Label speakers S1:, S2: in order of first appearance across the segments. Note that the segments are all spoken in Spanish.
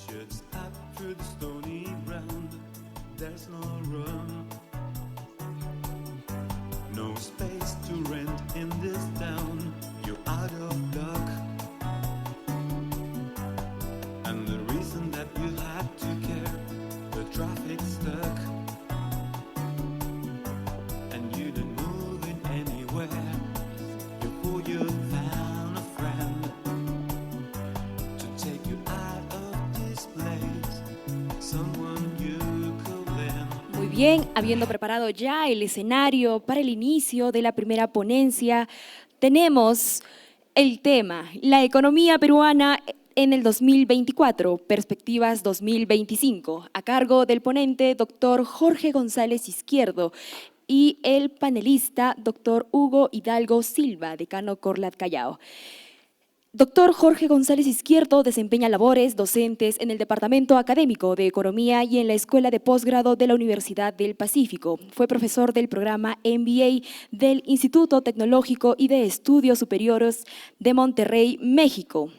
S1: Shoots up through the stony ground. There's no room, no space to rent in this town. You're out of luck, and the reason that you had to care, the traffic's stuck, and you didn't move in anywhere. Before you found a friend to take you out of this place, someone you could lend.
S2: Muy bien, habiendo preparado ya el escenario para el inicio de la primera ponencia, tenemos el tema, la economía peruana en el 2024, perspectivas 2025, a cargo del ponente doctor Jorge González Izquierdo y el panelista doctor Hugo Hidalgo Silva, decano Corlat Callao. Doctor Jorge González Izquierdo desempeña labores docentes en el Departamento Académico de Economía y en la Escuela de Posgrado de la Universidad del Pacífico. Fue profesor del programa MBA del Instituto Tecnológico y de Estudios Superiores de Monterrey, México.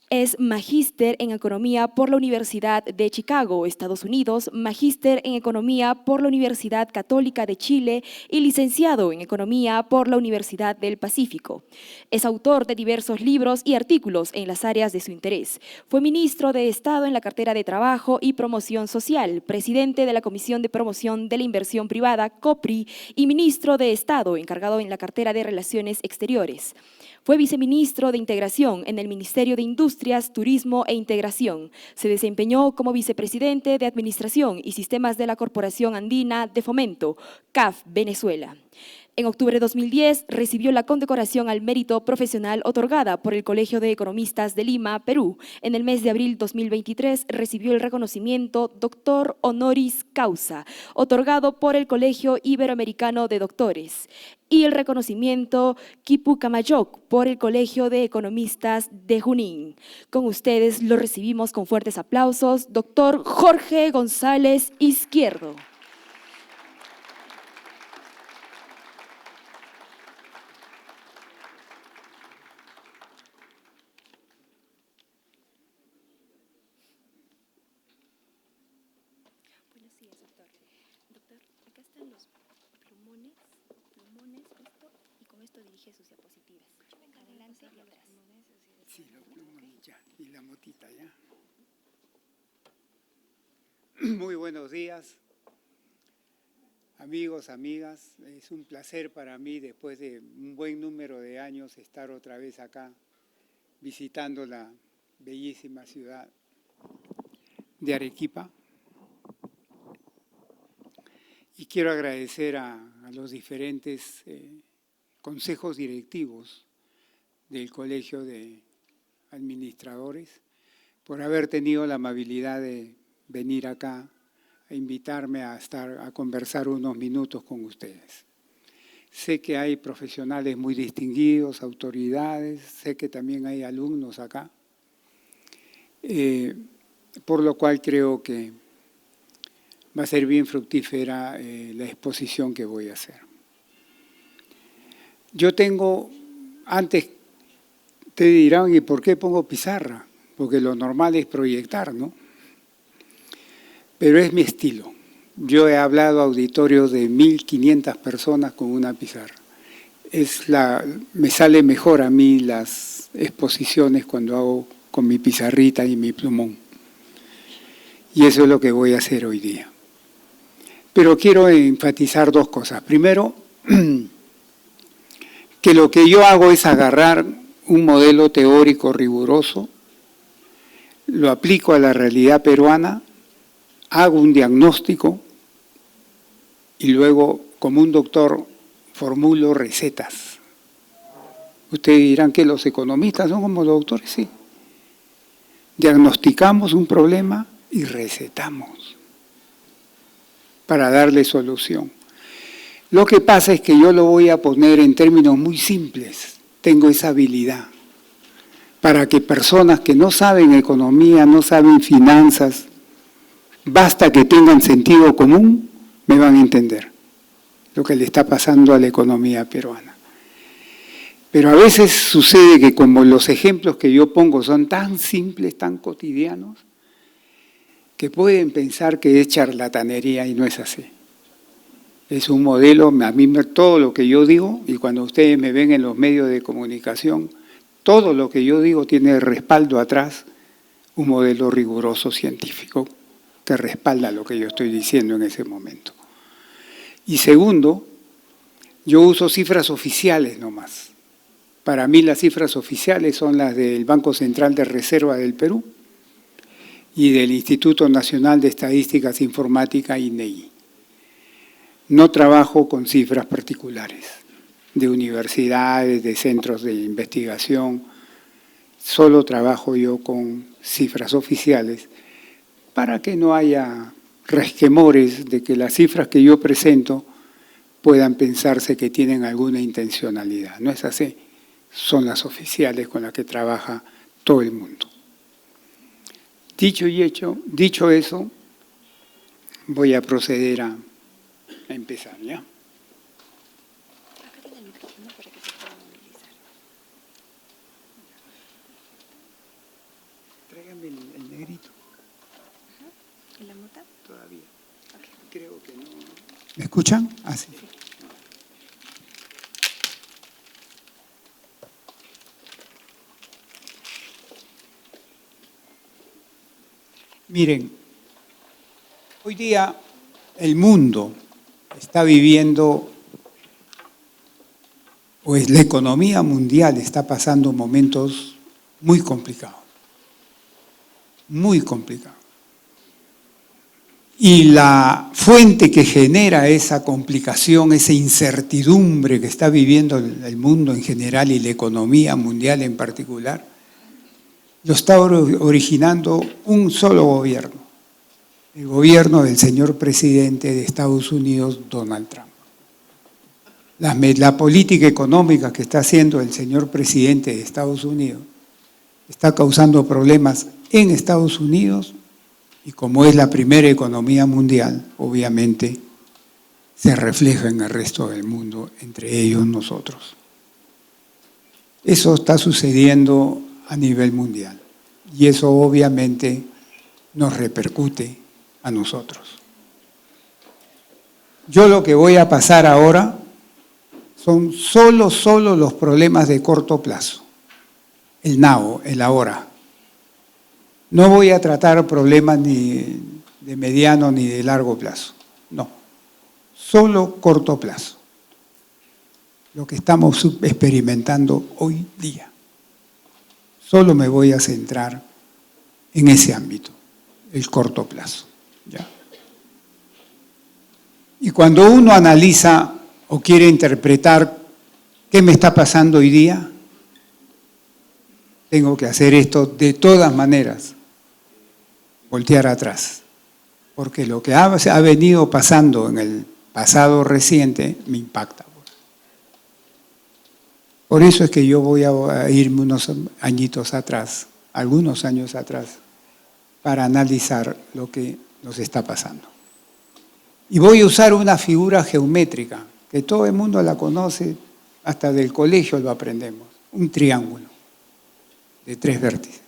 S2: Es magíster en Economía por la Universidad de Chicago, Estados Unidos, magíster en Economía por la Universidad Católica de Chile y licenciado en Economía por la Universidad del Pacífico. Es autor de diversos libros y artículos en las áreas de su interés. Fue ministro de Estado en la cartera de Trabajo y Promoción Social, presidente de la Comisión de Promoción de la Inversión Privada, COPRI, y ministro de Estado encargado en la cartera de Relaciones Exteriores. Fue viceministro de Integración en el Ministerio de Industrias, Turismo e Integración. Se desempeñó como vicepresidente de Administración y Sistemas de la Corporación Andina de Fomento, CAF, Venezuela. En octubre de 2010 recibió la condecoración al mérito profesional otorgada por el Colegio de Economistas de Lima, Perú. En el mes de abril 2023 recibió el reconocimiento Doctor Honoris Causa, otorgado por el Colegio Iberoamericano de Doctores, y el reconocimiento Quipucamayoc por el Colegio de Economistas de Junín. Con ustedes lo recibimos con fuertes aplausos, doctor Jorge González Izquierdo.
S3: Sí, los plumones ya, y la motita ya. Muy buenos días, amigos, amigas. Es un placer para mí, después de un buen número de años, estar otra vez acá, visitando la bellísima ciudad de Arequipa. Y quiero agradecer a los diferentes consejos directivos del Colegio de Administradores por haber tenido la amabilidad de venir acá a invitarme a conversar unos minutos con ustedes. Sé que hay profesionales muy distinguidos, autoridades, sé que también hay alumnos acá, por lo cual creo que va a ser bien fructífera la exposición que voy a hacer. Yo tengo, antes te dirán, ¿y por qué pongo pizarra? Porque lo normal es proyectar, ¿no? Pero es mi estilo. Yo he hablado a auditorios de 1.500 personas con una pizarra. Me sale mejor a mí las exposiciones cuando hago con mi pizarrita y mi plumón. Y eso es lo que voy a hacer hoy día. Pero quiero enfatizar dos cosas. Primero, que lo que yo hago es agarrar un modelo teórico riguroso, lo aplico a la realidad peruana, hago un diagnóstico y luego, como un doctor, formulo recetas. Ustedes dirán que los economistas son como los doctores, sí. Diagnosticamos un problema y recetamos para darle solución. Lo que pasa es que yo lo voy a poner en términos muy simples. Tengo esa habilidad para que personas que no saben economía, no saben finanzas, basta que tengan sentido común, me van a entender lo que le está pasando a la economía peruana. Pero a veces sucede que como los ejemplos que yo pongo son tan simples, tan cotidianos, que pueden pensar que es charlatanería y no es así. Es un modelo, a mí todo lo que yo digo, y cuando ustedes me ven en los medios de comunicación, todo lo que yo digo tiene respaldo atrás, un modelo riguroso científico que respalda lo que yo estoy diciendo en ese momento. Y segundo, yo uso cifras oficiales nomás. Para mí las cifras oficiales son las del Banco Central de Reserva del Perú y del Instituto Nacional de Estadísticas Informática, INEI. No trabajo con cifras particulares de universidades, de centros de investigación, solo trabajo yo con cifras oficiales para que no haya resquemores de que las cifras que yo presento puedan pensarse que tienen alguna intencionalidad. No es así, son las oficiales con las que trabaja todo el mundo. Dicho eso, voy a proceder a empezar, ¿ya? Tráigame el negrito.
S2: ¿Y la mota?
S3: Todavía. Okay. Creo que no. ¿Me escuchan? Ah, sí. Miren, hoy día el mundo está viviendo, pues la economía mundial está pasando momentos muy complicados, muy complicados. Y la fuente que genera esa complicación, esa incertidumbre que está viviendo el mundo en general y la economía mundial en particular, lo está originando un solo gobierno, el gobierno del señor presidente de Estados Unidos, Donald Trump. La política económica que está haciendo el señor presidente de Estados Unidos está causando problemas en Estados Unidos y como es la primera economía mundial, obviamente se refleja en el resto del mundo, entre ellos nosotros. Eso está sucediendo a nivel mundial y eso obviamente nos repercute a nosotros. Yo lo que voy a pasar ahora son solo los problemas de corto plazo, el now, el ahora. No voy a tratar problemas ni de mediano ni de largo plazo, no, solo corto plazo, lo que estamos experimentando hoy día. Solo me voy a centrar en ese ámbito, el corto plazo. ¿Ya? Y cuando uno analiza o quiere interpretar qué me está pasando hoy día, tengo que hacer esto de todas maneras, voltear atrás, porque lo que ha venido pasando en el pasado reciente me impacta. Por eso es que yo voy a irme unos añitos atrás, algunos años atrás, para analizar lo que nos está pasando. Y voy a usar una figura geométrica, que todo el mundo la conoce, hasta del colegio lo aprendemos, un triángulo de 3 vértices.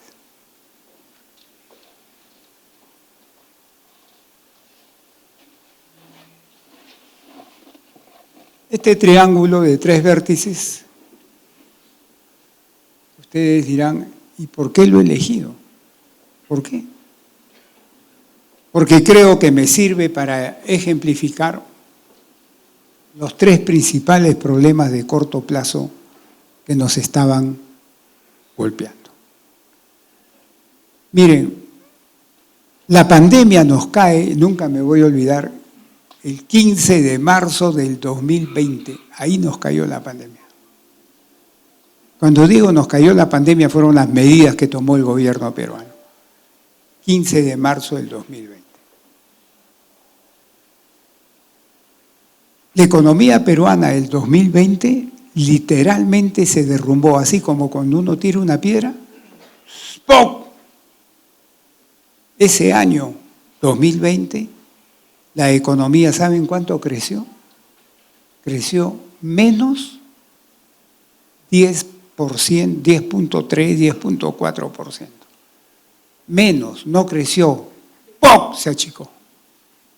S3: Este triángulo de 3 vértices, ustedes dirán, ¿y por qué lo he elegido? ¿Por qué? Porque creo que me sirve para ejemplificar los 3 principales problemas de corto plazo que nos estaban golpeando. Miren, la pandemia nos cae, nunca me voy a olvidar, el 15 de marzo del 2020, ahí nos cayó la pandemia. Cuando digo nos cayó la pandemia fueron las medidas que tomó el gobierno peruano. 15 de marzo del 2020. La economía peruana del 2020 literalmente se derrumbó, así como cuando uno tira una piedra. ¡Pum! Ese año 2020, la economía, ¿saben cuánto creció? Creció menos 10%, 10.3, 10.4%. Menos, no creció. ¡Pum! Se achicó.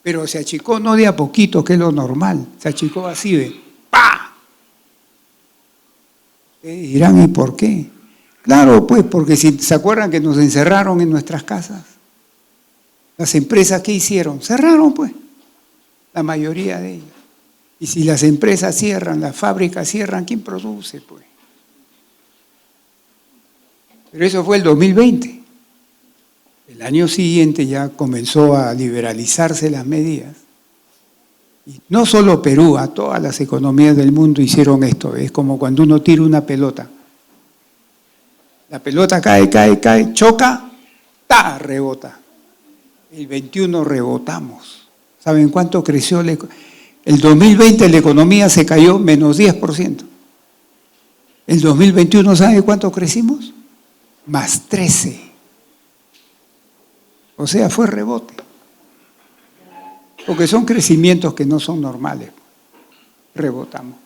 S3: Pero se achicó no de a poquito, que es lo normal. Se achicó así de ¡pa! Dirán, ¿y por qué? Claro, pues, porque si se acuerdan que nos encerraron en nuestras casas. Las empresas, ¿qué hicieron? Cerraron, pues, la mayoría de ellas. Y si las empresas cierran, las fábricas cierran, ¿quién produce, pues? Pero eso fue el 2020. El año siguiente ya comenzó a liberalizarse las medidas. Y no solo Perú, a todas las economías del mundo hicieron esto. Es como cuando uno tira una pelota. La pelota cae, choca, ¡ta! Rebota. El 21 rebotamos. ¿Saben cuánto creció? El 2020 la economía se cayó menos 10%. El 2021, ¿sabe cuánto crecimos? Más 13%. O sea, fue rebote. Porque son crecimientos que no son normales. Rebotamos.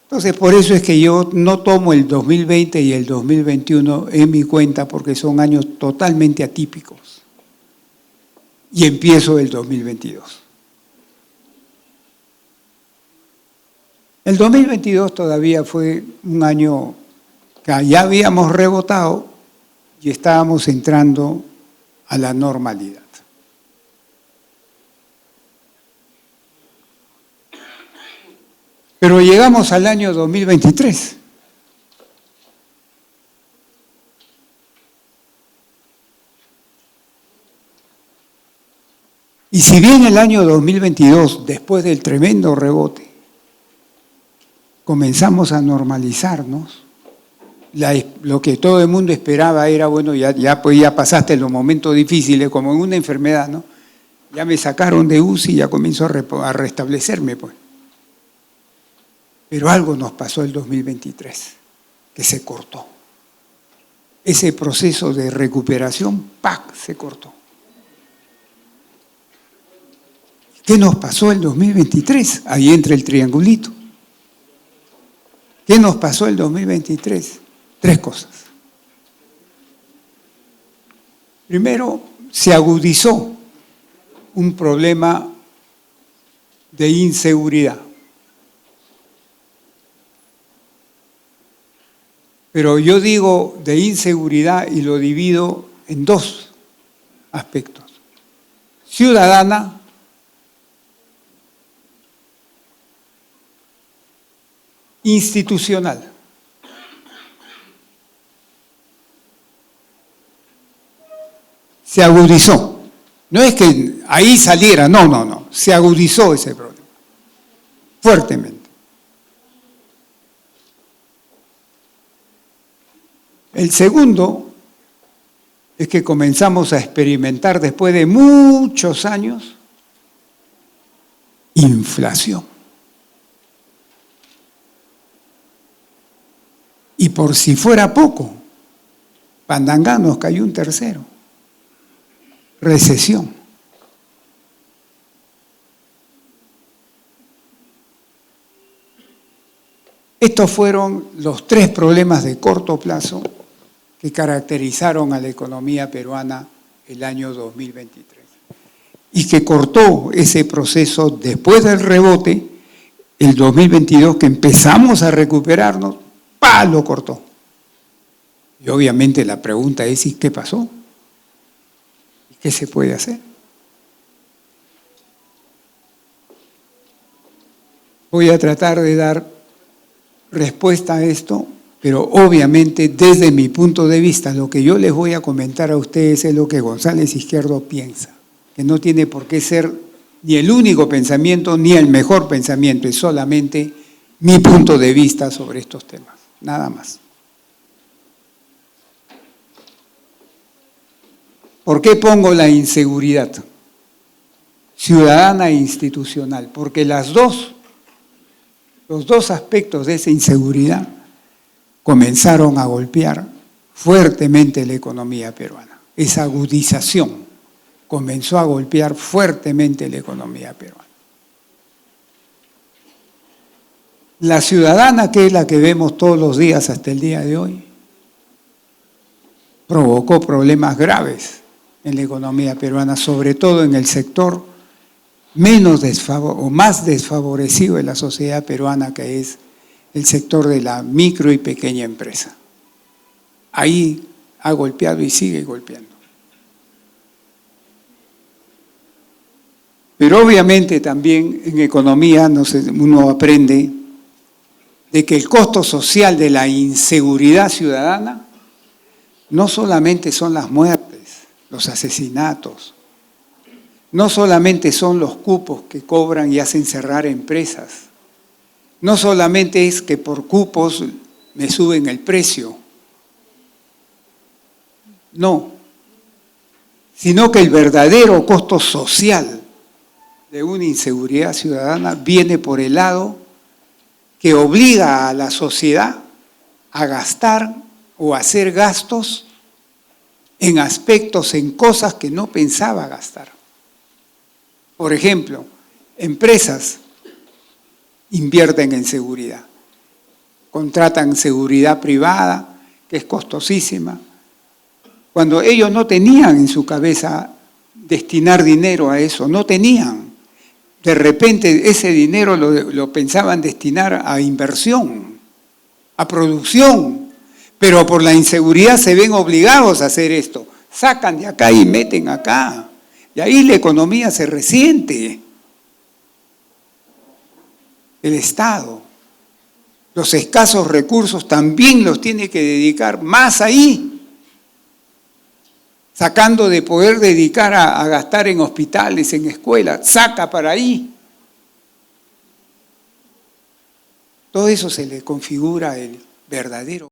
S3: Entonces, por eso es que yo no tomo el 2020 y el 2021 en mi cuenta, porque son años totalmente atípicos. Y empiezo el 2022. El 2022 todavía fue un año que ya habíamos rebotado y estábamos entrando a la normalidad. Pero llegamos al año 2023. Y si bien el año 2022, después del tremendo rebote, comenzamos a normalizarnos, lo que todo el mundo esperaba era, bueno, ya pasaste los momentos difíciles, como en una enfermedad, ¿no? Ya me sacaron de UCI y ya comienzo a restablecerme, pues. Pero algo nos pasó el 2023, que se cortó. Ese proceso de recuperación, ¡pac!, se cortó. ¿Qué nos pasó el 2023? Ahí entra el triangulito. ¿Qué nos pasó el 2023? 3 cosas. Primero, se agudizó un problema de inseguridad. Pero yo digo de inseguridad y lo divido en 2 aspectos. Ciudadana institucional. Se agudizó. No es que ahí saliera, no. Se agudizó ese problema. Fuertemente. El segundo es que comenzamos a experimentar después de muchos años inflación. Y por si fuera poco, Pandangá nos cayó un tercero. Recesión. Estos fueron los 3 problemas de corto plazo que caracterizaron a la economía peruana el año 2023 y que cortó ese proceso después del rebote, el 2022, que empezamos a recuperarnos, ¡pah!, lo cortó. Y obviamente la pregunta es, ¿y qué pasó? ¿Qué se puede hacer? Voy a tratar de dar respuesta a esto Pero obviamente, desde mi punto de vista, lo que yo les voy a comentar a ustedes es lo que González Izquierdo piensa, que no tiene por qué ser ni el único pensamiento ni el mejor pensamiento, es solamente mi punto de vista sobre estos temas, nada más. ¿Por qué pongo la inseguridad ciudadana e institucional? Porque los dos aspectos de esa inseguridad comenzaron a golpear fuertemente la economía peruana. Esa agudización comenzó a golpear fuertemente la economía peruana. La ciudadana, que es la que vemos todos los días hasta el día de hoy, provocó problemas graves en la economía peruana, sobre todo en el sector más desfavorecido de la sociedad peruana, que es el sector de la micro y pequeña empresa. Ahí ha golpeado y sigue golpeando. Pero obviamente también en economía uno aprende de que el costo social de la inseguridad ciudadana no solamente son las muertes, los asesinatos, no solamente son los cupos que cobran y hacen cerrar empresas, no solamente es que por cupos me suben el precio, no, sino que el verdadero costo social de una inseguridad ciudadana viene por el lado que obliga a la sociedad a gastar o a hacer gastos en aspectos, en cosas que no pensaba gastar. Por ejemplo, empresas invierten en seguridad, contratan seguridad privada, que es costosísima, cuando ellos no tenían en su cabeza destinar dinero a eso, no tenían. De repente ese dinero lo pensaban destinar a inversión, a producción, pero por la inseguridad se ven obligados a hacer esto. Sacan de acá y meten acá. Y ahí la economía se resiente. El Estado, los escasos recursos también los tiene que dedicar más ahí, sacando de poder dedicar a gastar en hospitales, en escuelas, saca para ahí. Todo eso se le configura el verdadero.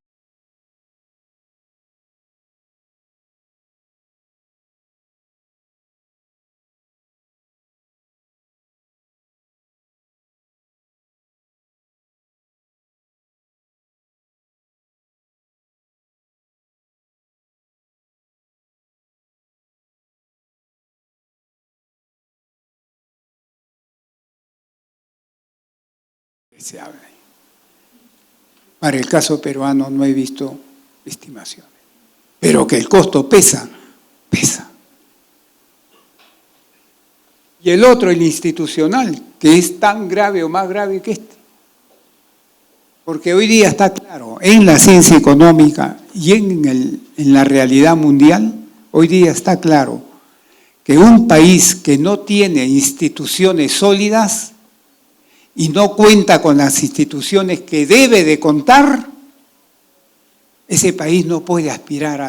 S3: Se habla. Para el caso peruano no he visto estimaciones, pero que el costo pesa, pesa. Y el otro, el institucional, que es tan grave o más grave que este. Porque hoy día está claro, en la ciencia económica y en la realidad mundial, hoy día está claro que un país que no tiene instituciones sólidas y no cuenta con las instituciones que debe de contar, ese país no puede aspirar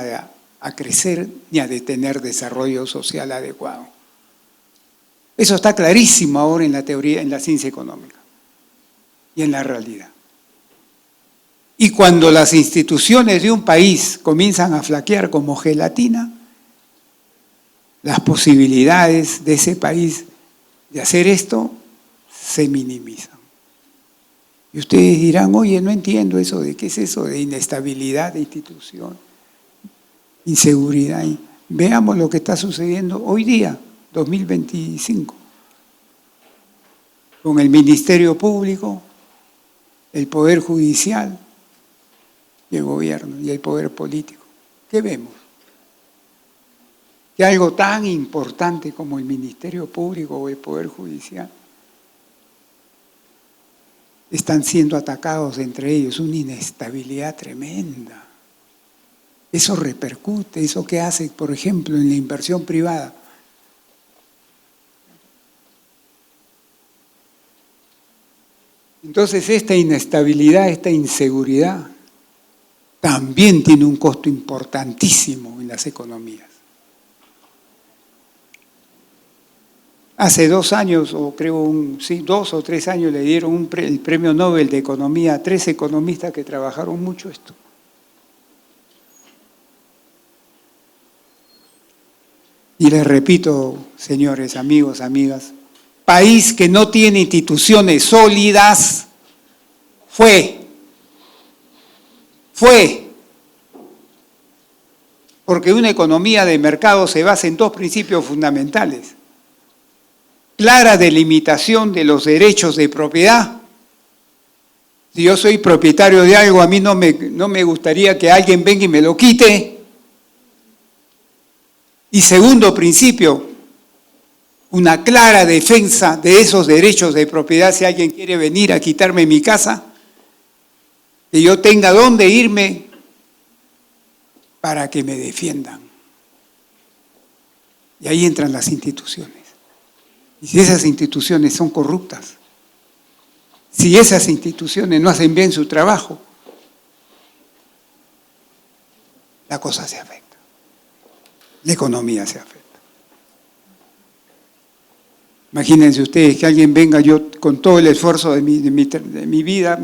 S3: a crecer ni a tener desarrollo social adecuado. Eso está clarísimo ahora en la teoría, en la ciencia económica y en la realidad. Y cuando las instituciones de un país comienzan a flaquear como gelatina, las posibilidades de ese país de hacer esto se minimizan. Y ustedes dirán, oye, no entiendo eso, ¿de qué es eso? De inestabilidad de institución, inseguridad. Veamos lo que está sucediendo hoy día, 2025, con el Ministerio Público, el Poder Judicial y el Gobierno y el Poder Político. ¿Qué vemos? Que algo tan importante como el Ministerio Público o el Poder Judicial están siendo atacados entre ellos, una inestabilidad tremenda. Eso repercute, eso que hace, por ejemplo, en la inversión privada. Entonces, esta inestabilidad, esta inseguridad, también tiene un costo importantísimo en las economías. Hace 2 años, o creo, 2 o 3 años, le dieron el Premio Nobel de Economía a 3 economistas que trabajaron mucho esto. Y les repito, señores, amigos, amigas, país que no tiene instituciones sólidas, fue. Porque una economía de mercado se basa en 2 principios fundamentales. Clara delimitación de los derechos de propiedad. Si yo soy propietario de algo, a mí no me gustaría que alguien venga y me lo quite. Y segundo principio, una clara defensa de esos derechos de propiedad. Si alguien quiere venir a quitarme mi casa, que yo tenga dónde irme para que me defiendan. Y ahí entran las instituciones. Y si esas instituciones son corruptas, si esas instituciones no hacen bien su trabajo, la cosa se afecta. La economía se afecta. Imagínense ustedes que alguien venga, yo con todo el esfuerzo de mi vida,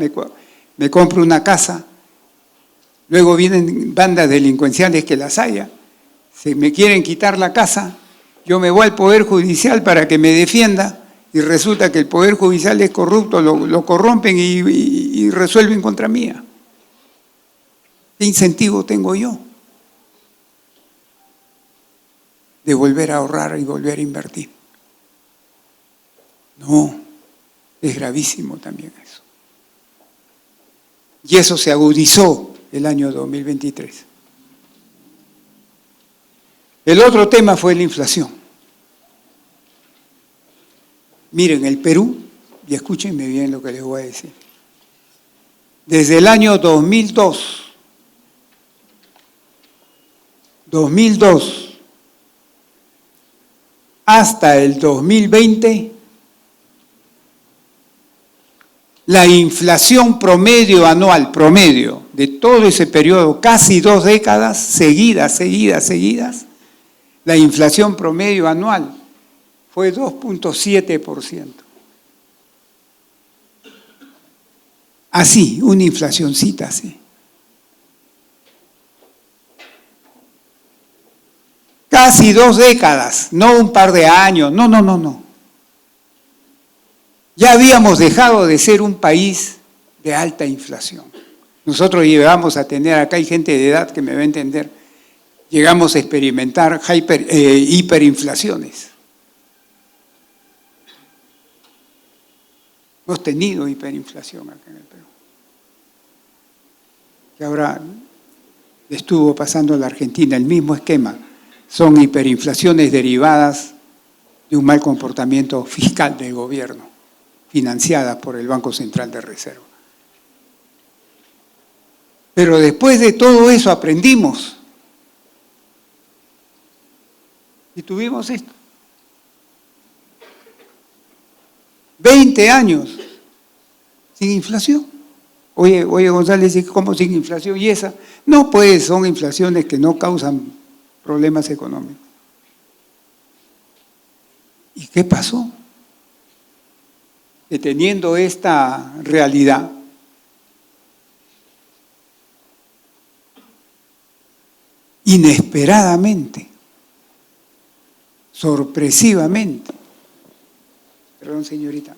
S3: me compro una casa, luego vienen bandas delincuenciales que las haya, se me quieren quitar la casa, yo me voy al Poder Judicial para que me defienda y resulta que el Poder Judicial es corrupto, lo corrompen y resuelven contra mía. ¿Qué incentivo tengo yo de volver a ahorrar y volver a invertir? No, es gravísimo también eso. Y eso se agudizó el año 2023. El otro tema fue la inflación. Miren, el Perú, y escúchenme bien lo que les voy a decir, desde el año 2002 hasta el 2020, la inflación promedio anual, promedio, de todo ese periodo, casi 2 décadas, seguidas, la inflación promedio anual fue 2.7%. Así, una inflacioncita así. Casi 2 décadas, no un par de años, no. Ya habíamos dejado de ser un país de alta inflación. Nosotros llegamos a tener, acá hay gente de edad que me va a entender, llegamos a experimentar hiperinflaciones. Hemos tenido hiperinflación acá en el Perú. Que ahora estuvo pasando a la Argentina el mismo esquema. Son hiperinflaciones derivadas de un mal comportamiento fiscal del gobierno, financiadas por el Banco Central de Reserva. Pero después de todo eso aprendimos y tuvimos esto. 20 años sin inflación. Oye González, ¿cómo sin inflación? ¿Y esa? No, pues son inflaciones que no causan problemas económicos. ¿Y qué pasó? Que teniendo esta realidad, inesperadamente, sorpresivamente, perdón señorita,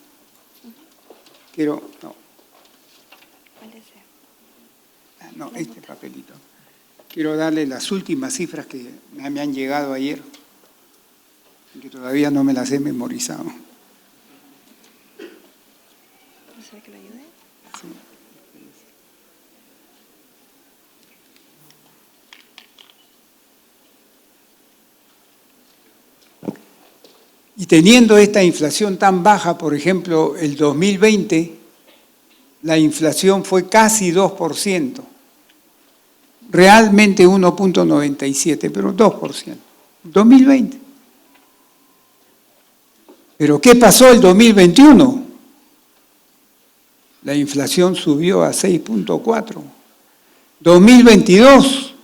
S3: este papelito. Quiero darle las últimas cifras que me han llegado ayer, que todavía no me las he memorizado.
S2: ¿Desea que le ayude?
S3: Sí. Y teniendo esta inflación tan baja, por ejemplo, el 2020, la inflación fue casi 2%. Realmente 1.97, pero 2%. 2020. Pero ¿qué pasó el 2021? La inflación subió a 6.4. 2022,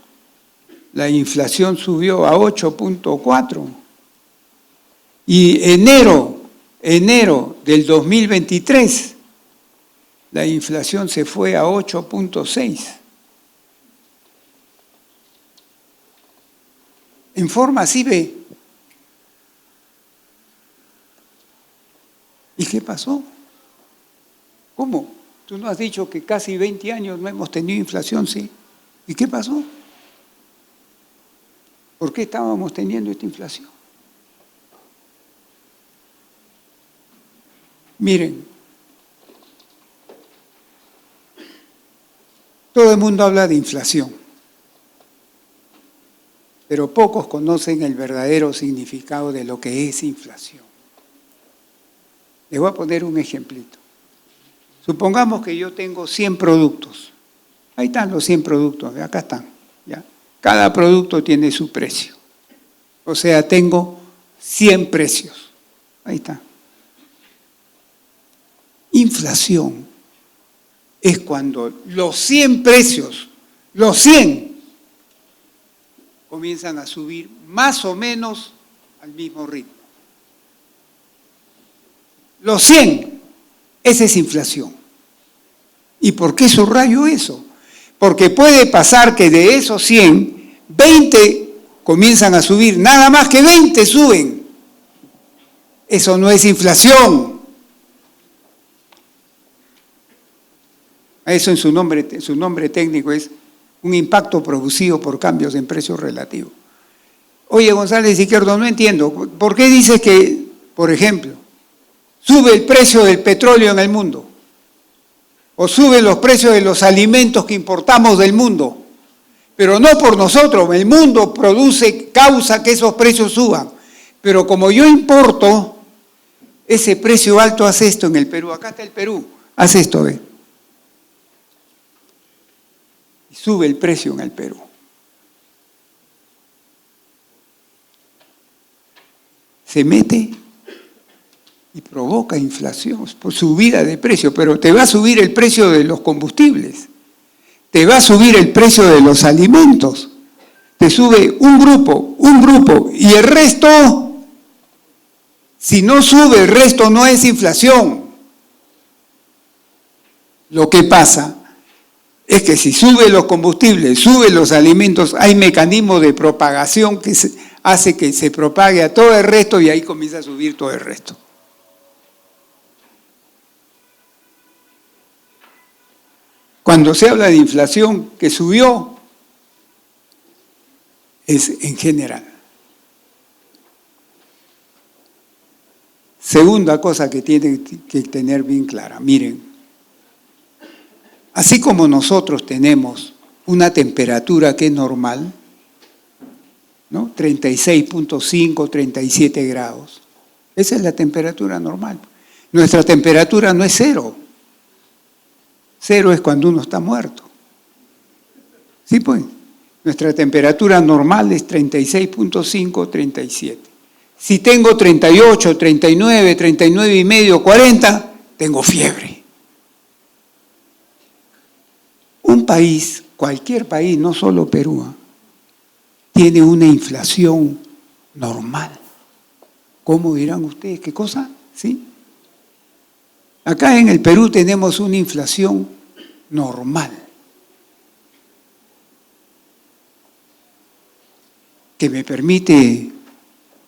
S3: la inflación subió a 8.4. Y enero del 2023, la inflación se fue a 8.6. En forma así ve. ¿Y qué pasó? ¿Cómo? Tú no has dicho que casi 20 años no hemos tenido inflación, ¿sí? ¿Y qué pasó? ¿Por qué estábamos teniendo esta inflación? Miren, todo el mundo habla de inflación, pero pocos conocen el verdadero significado de lo que es inflación. Les voy a poner un ejemplito. Supongamos que yo tengo 100 productos. Ahí están los 100 productos, acá están. ¿Ya? Cada producto tiene su precio. O sea, tengo 100 precios. Ahí está. Inflación es cuando los 100 precios, los 100, comienzan a subir más o menos al mismo ritmo. Los 100, esa es inflación. ¿Y por qué subrayo eso? Porque puede pasar que de esos 100, 20 comienzan a subir, nada más que 20 suben. Eso no es inflación. Eso en su nombre técnico es un impacto producido por cambios en precios relativos. Oye, González Izquierdo, no entiendo. ¿Por qué dices que, por ejemplo, sube el precio del petróleo en el mundo? O suben los precios de los alimentos que importamos del mundo. Pero no por nosotros, el mundo causa que esos precios suban. Pero como yo importo, ese precio alto hace esto en el Perú. Acá está el Perú, hace esto, ve. Y sube el precio en el Perú. Se mete y provoca inflación por subida de precio, pero te va a subir el precio de los combustibles, te va a subir el precio de los alimentos, te sube un grupo, y el resto, si no sube, el resto no es inflación. Lo que pasa es que si suben los combustibles, suben los alimentos, hay mecanismos de propagación que hace que se propague a todo el resto y ahí comienza a subir todo el resto. Cuando se habla de inflación que subió, es en general. Segunda cosa que tienen que tener bien clara, miren, así como nosotros tenemos una temperatura que es normal, ¿no? 36.5, 37 grados, esa es la temperatura normal. Nuestra temperatura no es cero. Cero es cuando uno está muerto. Sí, pues. Nuestra temperatura normal es 36.5, 37. Si tengo 38, 39, 39 y medio, 40, tengo fiebre. Un país, cualquier país, no solo Perú, tiene una inflación normal. ¿Cómo dirán ustedes? ¿Qué cosa? ¿Sí? Acá en el Perú tenemos una inflación normal, que me permite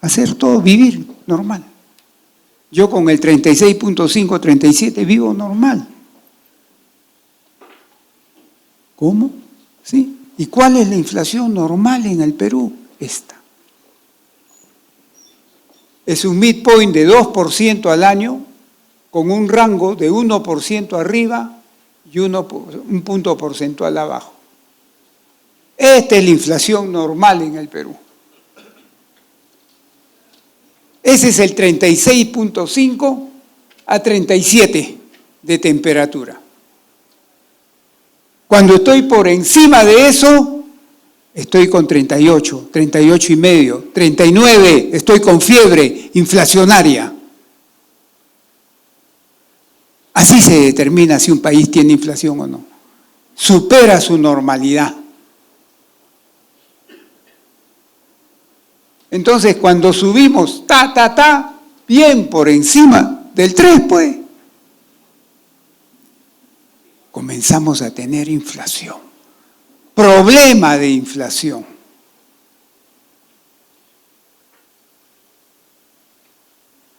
S3: hacer todo, vivir normal. Yo con el 36.5, 37 vivo normal. ¿Cómo? ¿Sí? ¿Y cuál es la inflación normal en el Perú? Esta. Es un midpoint de 2% al año, con un rango de 1% arriba y un punto porcentual abajo. Esta es la inflación normal en el Perú. Ese es el 36.5 a 37 de temperatura. Cuando estoy por encima de eso, estoy con 38, 38 y medio, 39, estoy con fiebre inflacionaria. Así se determina si un país tiene inflación o no. supera su normalidad. Entonces, cuando subimos, bien por encima del 3, pues, comenzamos a tener inflación, problema de inflación.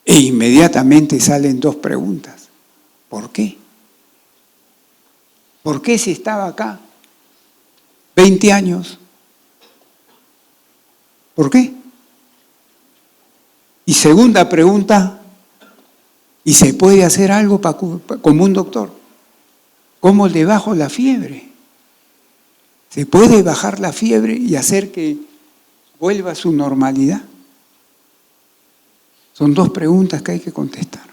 S3: E inmediatamente salen dos preguntas. ¿Por qué? ¿Por qué si estaba acá 20 años? ¿Por qué? Y segunda pregunta, ¿y se puede hacer algo como un doctor? ¿Cómo le bajo la fiebre? ¿Se puede bajar la fiebre y hacer que vuelva a su normalidad? Son dos preguntas que hay que contestar.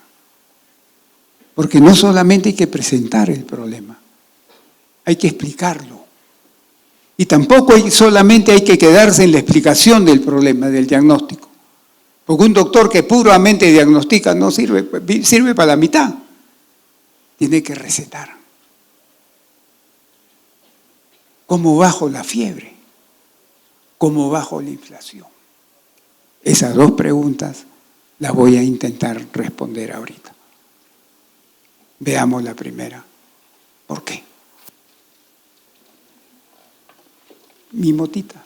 S3: Porque no solamente hay que presentar el problema, hay que explicarlo. Y tampoco solamente hay que quedarse en la explicación del problema, del diagnóstico. Porque un doctor que puramente diagnostica no sirve para la mitad. Tiene que recetar. ¿Cómo bajo la fiebre? ¿Cómo bajo la inflación? Esas dos preguntas las voy a intentar responder ahorita. Veamos la primera. ¿Por qué? Mi motita.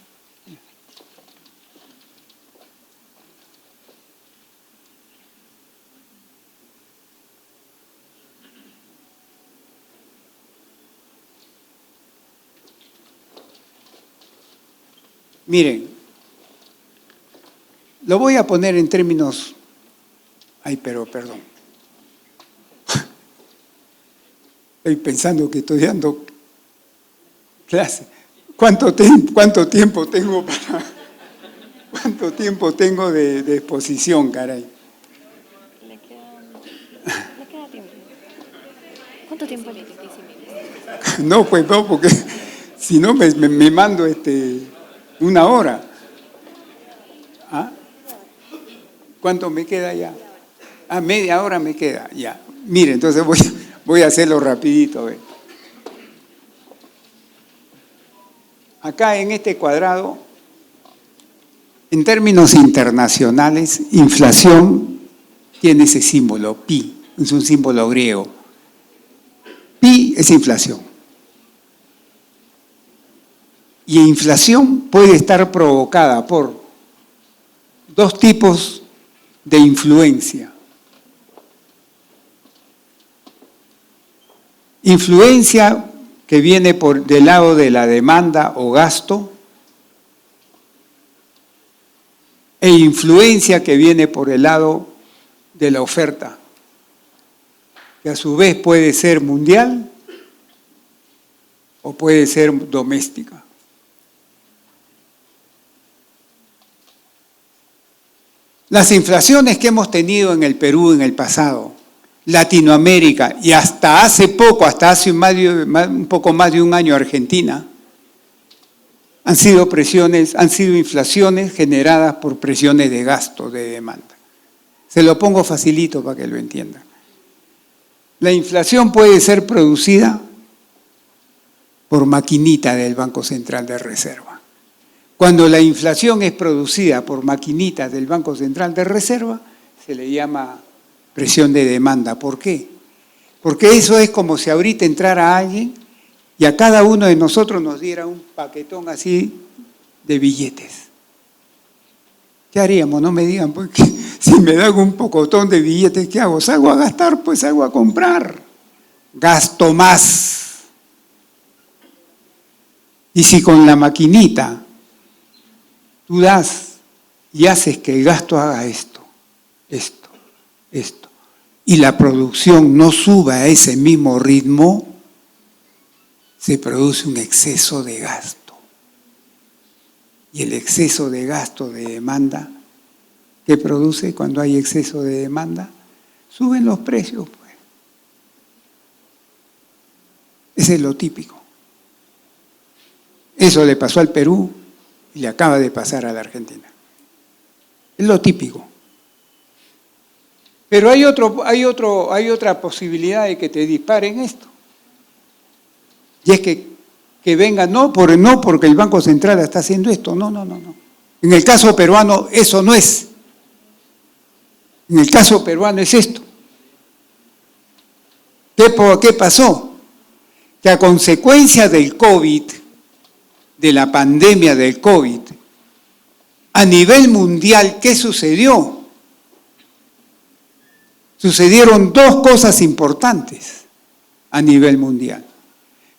S3: Miren, lo voy a poner en términos... perdón. Estoy pensando que estoy dando clase. ¿Cuánto tiempo tengo para... ¿Cuánto tiempo tengo de exposición, caray?
S2: Le queda tiempo. ¿Cuánto tiempo le queda?
S3: No, pues no, porque si no me mando una hora. ¿Ah? ¿Cuánto me queda ya? Media hora me queda, ya. Mire, entonces voy a hacerlo rapidito. Acá en este cuadrado, en términos internacionales, inflación tiene ese símbolo, pi, es un símbolo griego. Pi es inflación. Y inflación puede estar provocada por dos tipos de influencia. Influencia que viene del lado de la demanda o gasto e influencia que viene por el lado de la oferta, que a su vez puede ser mundial o puede ser doméstica. Las inflaciones que hemos tenido en el Perú en el pasado, Latinoamérica y hasta hace poco, hasta hace un poco más de un año Argentina, han sido inflaciones generadas por presiones de gasto, de demanda. Se lo pongo facilito para que lo entiendan. La inflación puede ser producida por maquinita del Banco Central de Reserva. Cuando la inflación es producida por maquinitas del Banco Central de Reserva, se le llama presión de demanda. ¿Por qué? Porque eso es como si ahorita entrara alguien y a cada uno de nosotros nos diera un paquetón así de billetes. ¿Qué haríamos? No me digan, porque si me dan un pocotón de billetes, ¿qué hago? ¿Salgo a gastar? Pues salgo a comprar. Gasto más. Y si con la maquinita tú das y haces que el gasto haga esto, y la producción no suba a ese mismo ritmo, se produce un exceso de gasto. Y el exceso de gasto de demanda, ¿qué produce cuando hay exceso de demanda? Suben los precios, pues. Ese es lo típico. Eso le pasó al Perú y le acaba de pasar a la Argentina. Es lo típico. Pero hay otra posibilidad de que te disparen esto. Y es que que venga, no porque el Banco Central está haciendo esto, no. En el caso peruano eso no es. En el caso peruano es esto. ¿Qué pasó? Que a consecuencia del COVID, de la pandemia del COVID, a nivel mundial, ¿qué sucedió? Sucedieron dos cosas importantes a nivel mundial.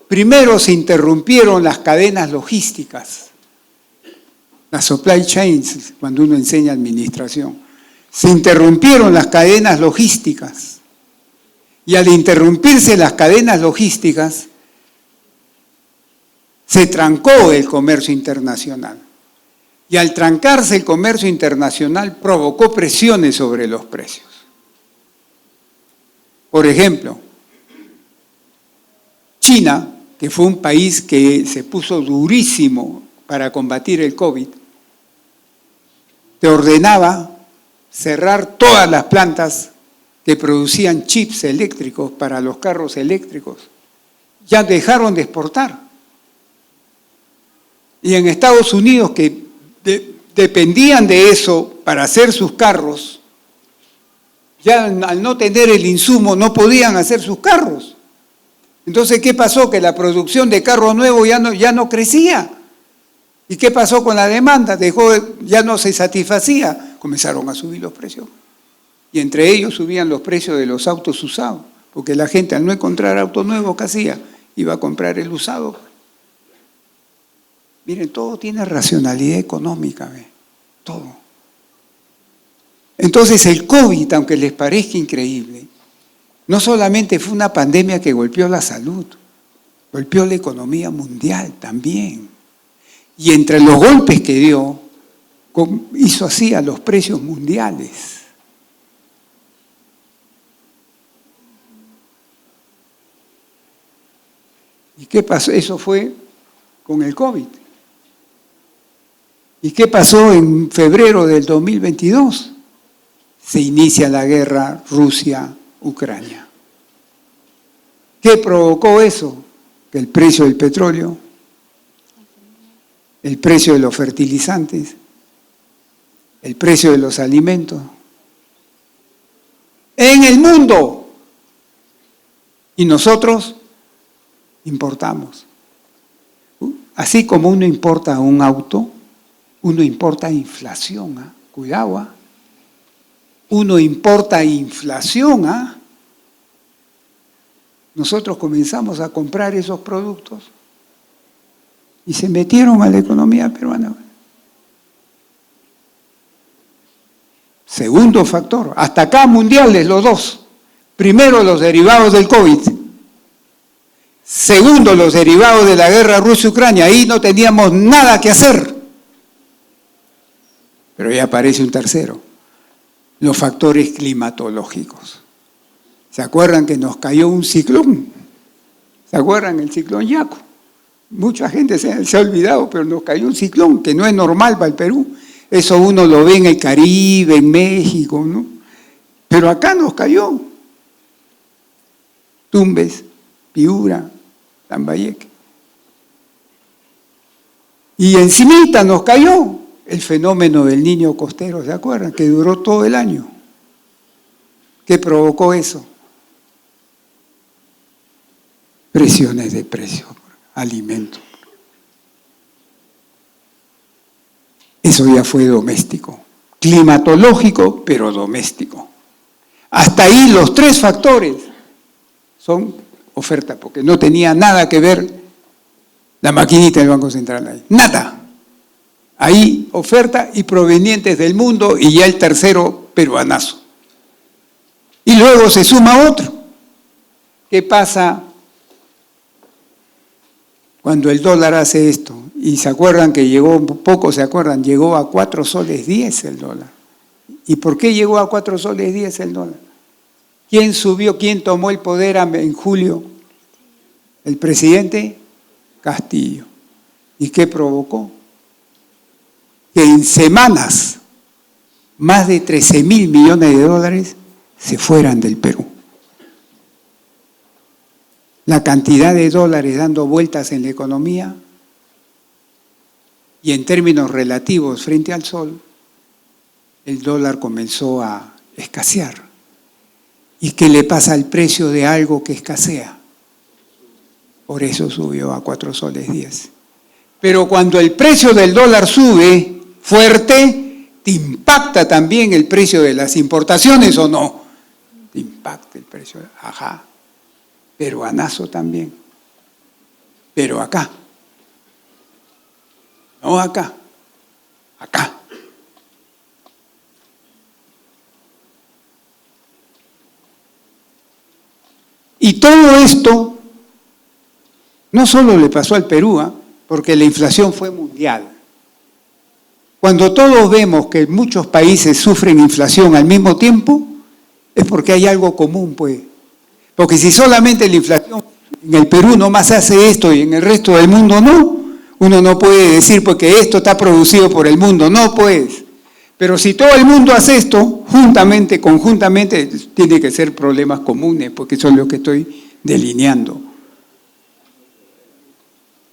S3: Primero, se interrumpieron las cadenas logísticas, las supply chains, cuando uno enseña administración. Se interrumpieron las cadenas logísticas. Y al interrumpirse las cadenas logísticas, se trancó el comercio internacional. Y al trancarse el comercio internacional, provocó presiones sobre los precios. Por ejemplo, China, que fue un país que se puso durísimo para combatir el COVID, te ordenaba cerrar todas las plantas que producían chips eléctricos para los carros eléctricos. Ya dejaron de exportar. Y en Estados Unidos, que dependían de eso para hacer sus carros, ya al no tener el insumo no podían hacer sus carros. Entonces, ¿qué pasó? Que la producción de carros nuevos ya no crecía. ¿Y qué pasó con la demanda? Ya no se satisfacía. Comenzaron a subir los precios. Y entre ellos subían los precios de los autos usados, porque la gente al no encontrar auto nuevo, ¿qué hacía? Iba a comprar el usado. Miren, todo tiene racionalidad económica, ¿ve? Todo. Entonces el COVID, aunque les parezca increíble, no solamente fue una pandemia que golpeó la salud, golpeó la economía mundial también. Y entre los golpes que dio, hizo así a los precios mundiales. ¿Y qué pasó? Eso fue con el COVID. ¿Y qué pasó en febrero del 2022? Se inicia la guerra Rusia-Ucrania. ¿Qué provocó eso? Que el precio del petróleo, el precio de los fertilizantes, el precio de los alimentos, en el mundo. Y nosotros importamos. Así como uno importa un auto, uno importa inflación. Cuidado. Uno importa inflación. Nosotros comenzamos a comprar esos productos y se metieron a la economía peruana. Segundo factor, hasta acá mundiales los dos. Primero, los derivados del COVID. Segundo, los derivados de la guerra Rusia-Ucrania. Ahí no teníamos nada que hacer. Pero ya aparece un tercero, los factores climatológicos. ¿Se acuerdan que nos cayó un ciclón? ¿Se acuerdan el ciclón Yaku? Mucha gente se ha olvidado, pero nos cayó un ciclón que no es normal para el Perú. Eso uno lo ve en el Caribe, en México, ¿no? Pero acá nos cayó. Tumbes, Piura, Lambayeque. Y encimita nos cayó el fenómeno del Niño costero, ¿se acuerdan? Que duró todo el año. ¿Qué provocó eso? Presiones de precios, alimentos. Eso ya fue doméstico, climatológico, pero doméstico. Hasta ahí los tres factores son oferta, porque no tenía nada que ver la maquinita del Banco Central ahí. Nada. Ahí oferta y provenientes del mundo y ya el tercero peruanazo. Y luego se suma otro. ¿Qué pasa cuando el dólar hace esto? Y se acuerdan que llegó, pocos se acuerdan, llegó a 4 soles 10 el dólar. ¿Y por qué llegó a 4 soles 10 el dólar? ¿Quién subió, quién tomó el poder en julio? El presidente Castillo. ¿Y qué provocó? Que en semanas más de 13.000 millones de dólares se fueran del Perú. la cantidad de dólares dando vueltas en la economía y en términos relativos frente al sol, el dólar comenzó a escasear. ¿Y qué le pasa al precio de algo que escasea? Por eso subió a 4 soles 10. Pero cuando el precio del dólar sube fuerte, ¿te impacta también el precio de las importaciones o no? Te impacta el precio, ajá. Peruanazo también. Pero acá. No acá. Acá. Y todo esto no solo le pasó al Perú, porque la inflación fue mundial. Cuando todos vemos que muchos países sufren inflación al mismo tiempo, es porque hay algo común, pues. Porque si solamente la inflación en el Perú nomás hace esto y en el resto del mundo no, uno no puede decir porque esto está producido por el mundo, no pues. Pero si todo el mundo hace esto, juntamente, conjuntamente, tiene que ser problemas comunes, porque son los que estoy delineando.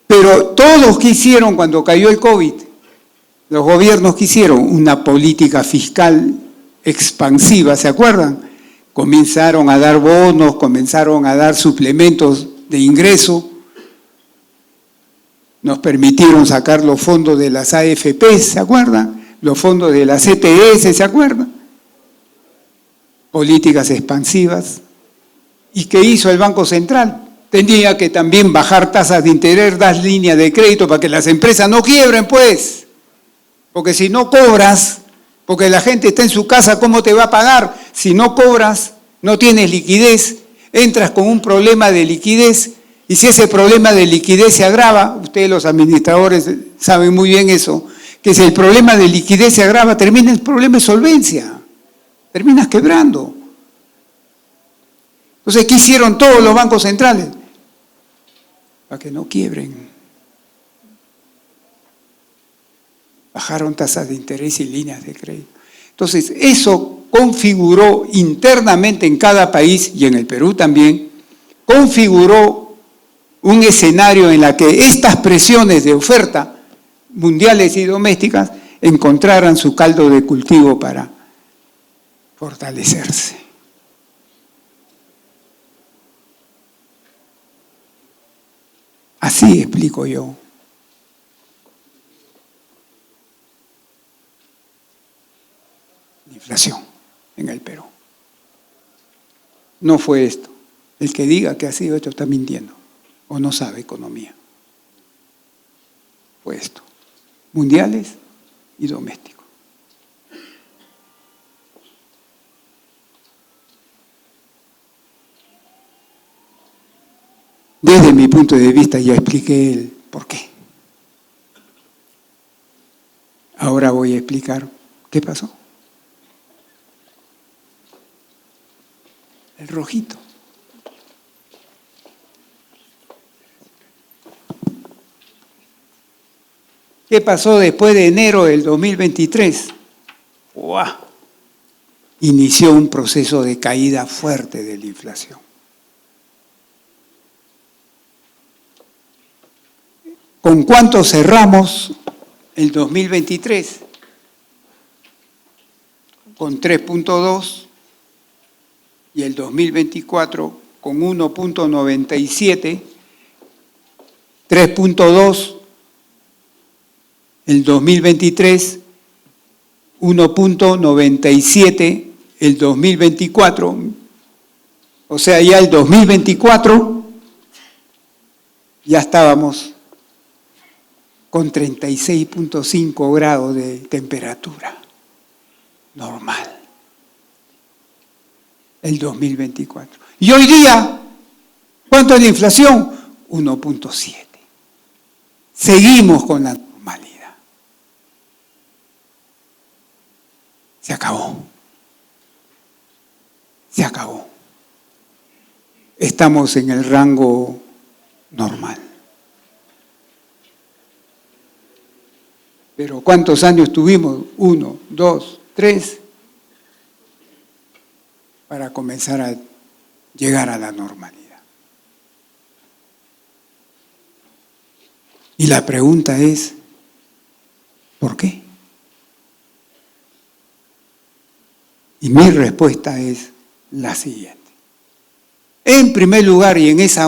S3: Pero todos quisieron, cuando cayó el COVID, los gobiernos quisieron una política fiscal expansiva, ¿se acuerdan? Comenzaron a dar bonos, comenzaron a dar suplementos de ingreso, nos permitieron sacar los fondos de las AFP, ¿se acuerdan? Los fondos de la CTS, ¿se acuerdan? Políticas expansivas. ¿Y qué hizo el Banco Central? Tenía que también bajar tasas de interés, dar líneas de crédito para que las empresas no quiebren, pues. Porque si no cobras, porque la gente está en su casa, ¿cómo te va a pagar? Si no cobras, no tienes liquidez, entras con un problema de liquidez, y si ese problema de liquidez se agrava, ustedes los administradores saben muy bien eso, que si el problema de liquidez se agrava, termina el problema de solvencia, terminas quebrando. Entonces, ¿qué hicieron todos los bancos centrales? Para que no quiebren. Bajaron tasas de interés y líneas de crédito. Entonces, eso configuró internamente en cada país, y en el Perú también, configuró un escenario en el que estas presiones de oferta mundiales y domésticas encontraran su caldo de cultivo para fortalecerse. Así explico yo. La inflación en el Perú. No fue esto. El que diga que ha sido esto está mintiendo o no sabe economía. Fue esto. Mundiales y domésticos. Desde mi punto de vista ya expliqué el por qué. Ahora voy a explicar qué pasó. El rojito. ¿Qué pasó después de enero del 2023? ¡Uah! Inició un proceso de caída fuerte de la inflación. ¿Con cuánto cerramos el 2023? Con 3.2 y el 2024 con 1.97, 3.2, el 2023 1.97, el 2024, o sea, ya el 2024 ya estábamos con 36.5 grados de temperatura normal. El 2024. Y hoy día, ¿cuánto es la inflación? 1.7. Seguimos con la normalidad. Se acabó. Se acabó. Estamos en el rango normal. Pero ¿cuántos años tuvimos? 1, 2, 3, para comenzar a llegar a la normalidad. Y la pregunta es, ¿por qué? Y mi respuesta es la siguiente. En primer lugar, y en ese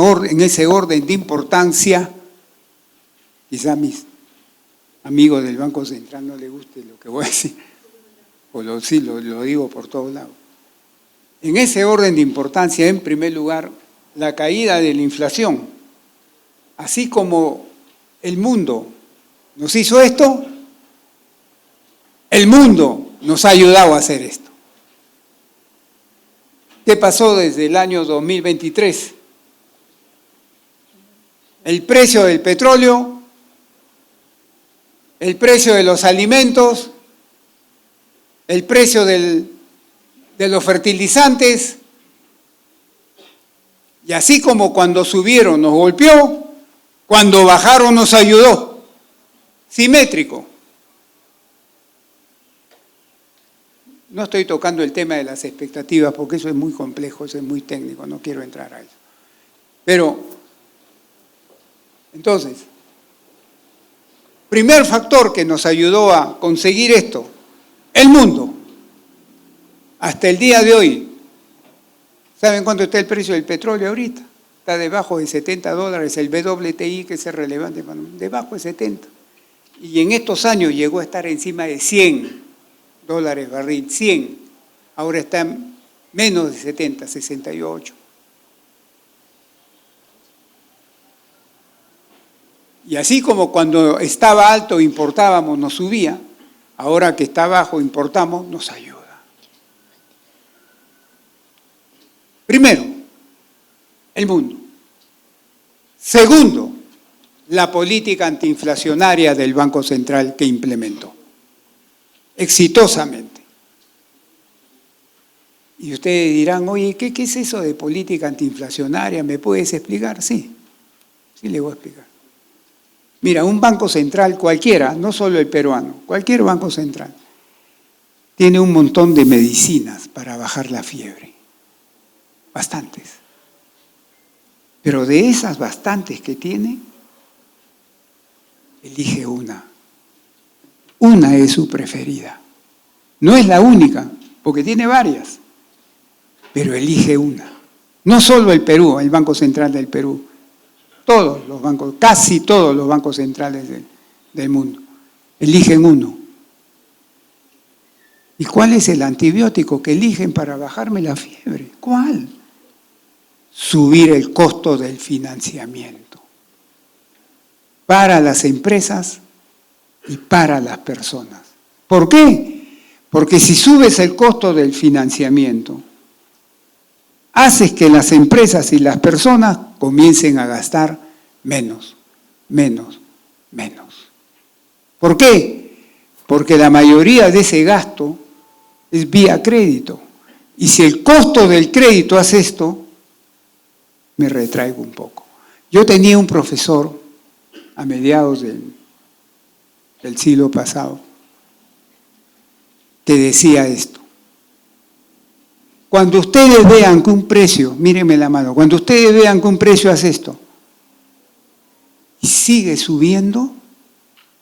S3: orden de importancia, quizá a mis amigos del Banco Central no les guste lo que voy a decir, sí, lo digo por todos lados. En ese orden de importancia, en primer lugar, la caída de la inflación, así como el mundo nos hizo esto, el mundo nos ha ayudado a hacer esto. ¿Qué pasó desde el año 2023? El precio del petróleo, el precio de los alimentos, el precio de los fertilizantes, y así como cuando subieron nos golpeó, cuando bajaron nos ayudó. Simétrico. No estoy tocando el tema de las expectativas porque eso es muy complejo, eso es muy técnico, no quiero entrar a eso. Pero, entonces, primer factor que nos ayudó a conseguir esto, el mundo. Hasta el día de hoy, ¿saben cuánto está el precio del petróleo ahorita? Está debajo de $70, el WTI, que es relevante, debajo de 70. Y en estos años llegó a estar encima de $100 barril, 100. Ahora está en menos de 70, 68. Y así como cuando estaba alto importábamos, nos subía, ahora que está bajo importamos, nos ayuda. Primero, el mundo. Segundo, la política antiinflacionaria del Banco Central que implementó exitosamente. Y ustedes dirán, oye, ¿qué es eso de política antiinflacionaria? ¿Me puedes explicar? Sí, le voy a explicar. Mira, un banco central cualquiera, no solo el peruano, cualquier banco central, tiene un montón de medicinas para bajar la fiebre. Bastantes. Pero de esas bastantes que tiene, elige una. Una es su preferida. No es la única, porque tiene varias, pero elige una. No solo el Perú, el Banco Central del Perú, todos los bancos, casi todos los bancos centrales del mundo, eligen uno. ¿Y cuál es el antibiótico que eligen para bajarme la fiebre? ¿Cuál? Subir el costo del financiamiento para las empresas y para las personas. ¿Por qué? Porque si subes el costo del financiamiento, haces que las empresas y las personas comiencen a gastar menos. ¿Por qué? Porque la mayoría de ese gasto es vía crédito. Y si el costo del crédito hace esto, me retraigo un poco. Yo tenía un profesor a mediados del siglo pasado que decía esto. Cuando ustedes vean que un precio, mírenme la mano, cuando ustedes vean que un precio hace esto y sigue subiendo,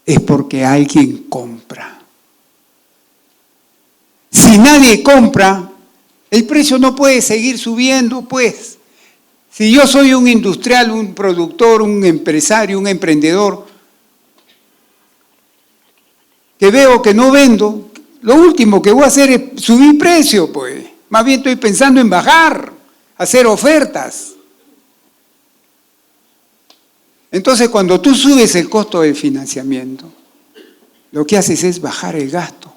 S3: es porque alguien compra. Si nadie compra, el precio no puede seguir subiendo, pues. Si yo soy un industrial, un productor, un empresario, un emprendedor, que veo que no vendo, lo último que voy a hacer es subir precio, pues. Más bien estoy pensando en bajar, hacer ofertas. Entonces, cuando tú subes el costo del financiamiento, lo que haces es bajar el gasto.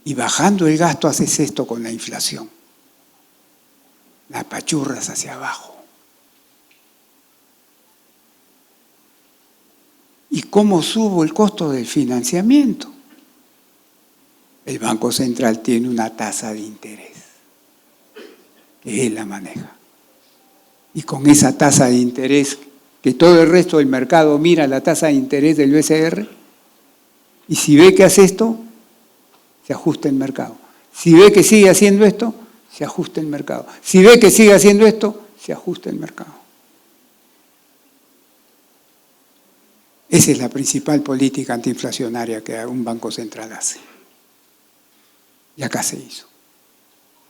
S3: Y bajando el gasto haces esto con la inflación. La apachurras hacia abajo. ¿Y cómo subo el costo del financiamiento? El Banco Central tiene una tasa de interés, que él la maneja. Y con esa tasa de interés, que todo el resto del mercado mira la tasa de interés del BCR, y si ve que hace esto, se ajusta el mercado. Si ve que sigue haciendo esto, se ajusta el mercado. Si ve que sigue haciendo esto, se ajusta el mercado. Esa es la principal política antiinflacionaria que un Banco Central hace. Y acá se hizo.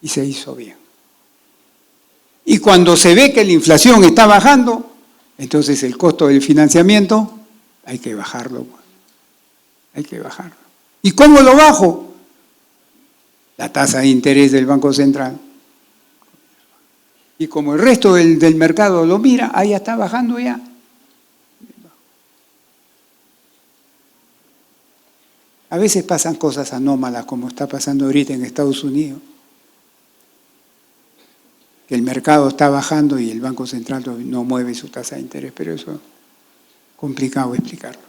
S3: Y se hizo bien. Y cuando se ve que la inflación está bajando, entonces el costo del financiamiento hay que bajarlo. Hay que bajarlo. ¿Y cómo lo bajo? La tasa de interés del Banco Central. Y como el resto del mercado lo mira, ahí está bajando ya. A veces pasan cosas anómalas, como está pasando ahorita en Estados Unidos, que el mercado está bajando y el Banco Central no mueve su tasa de interés, pero eso es complicado explicarlo.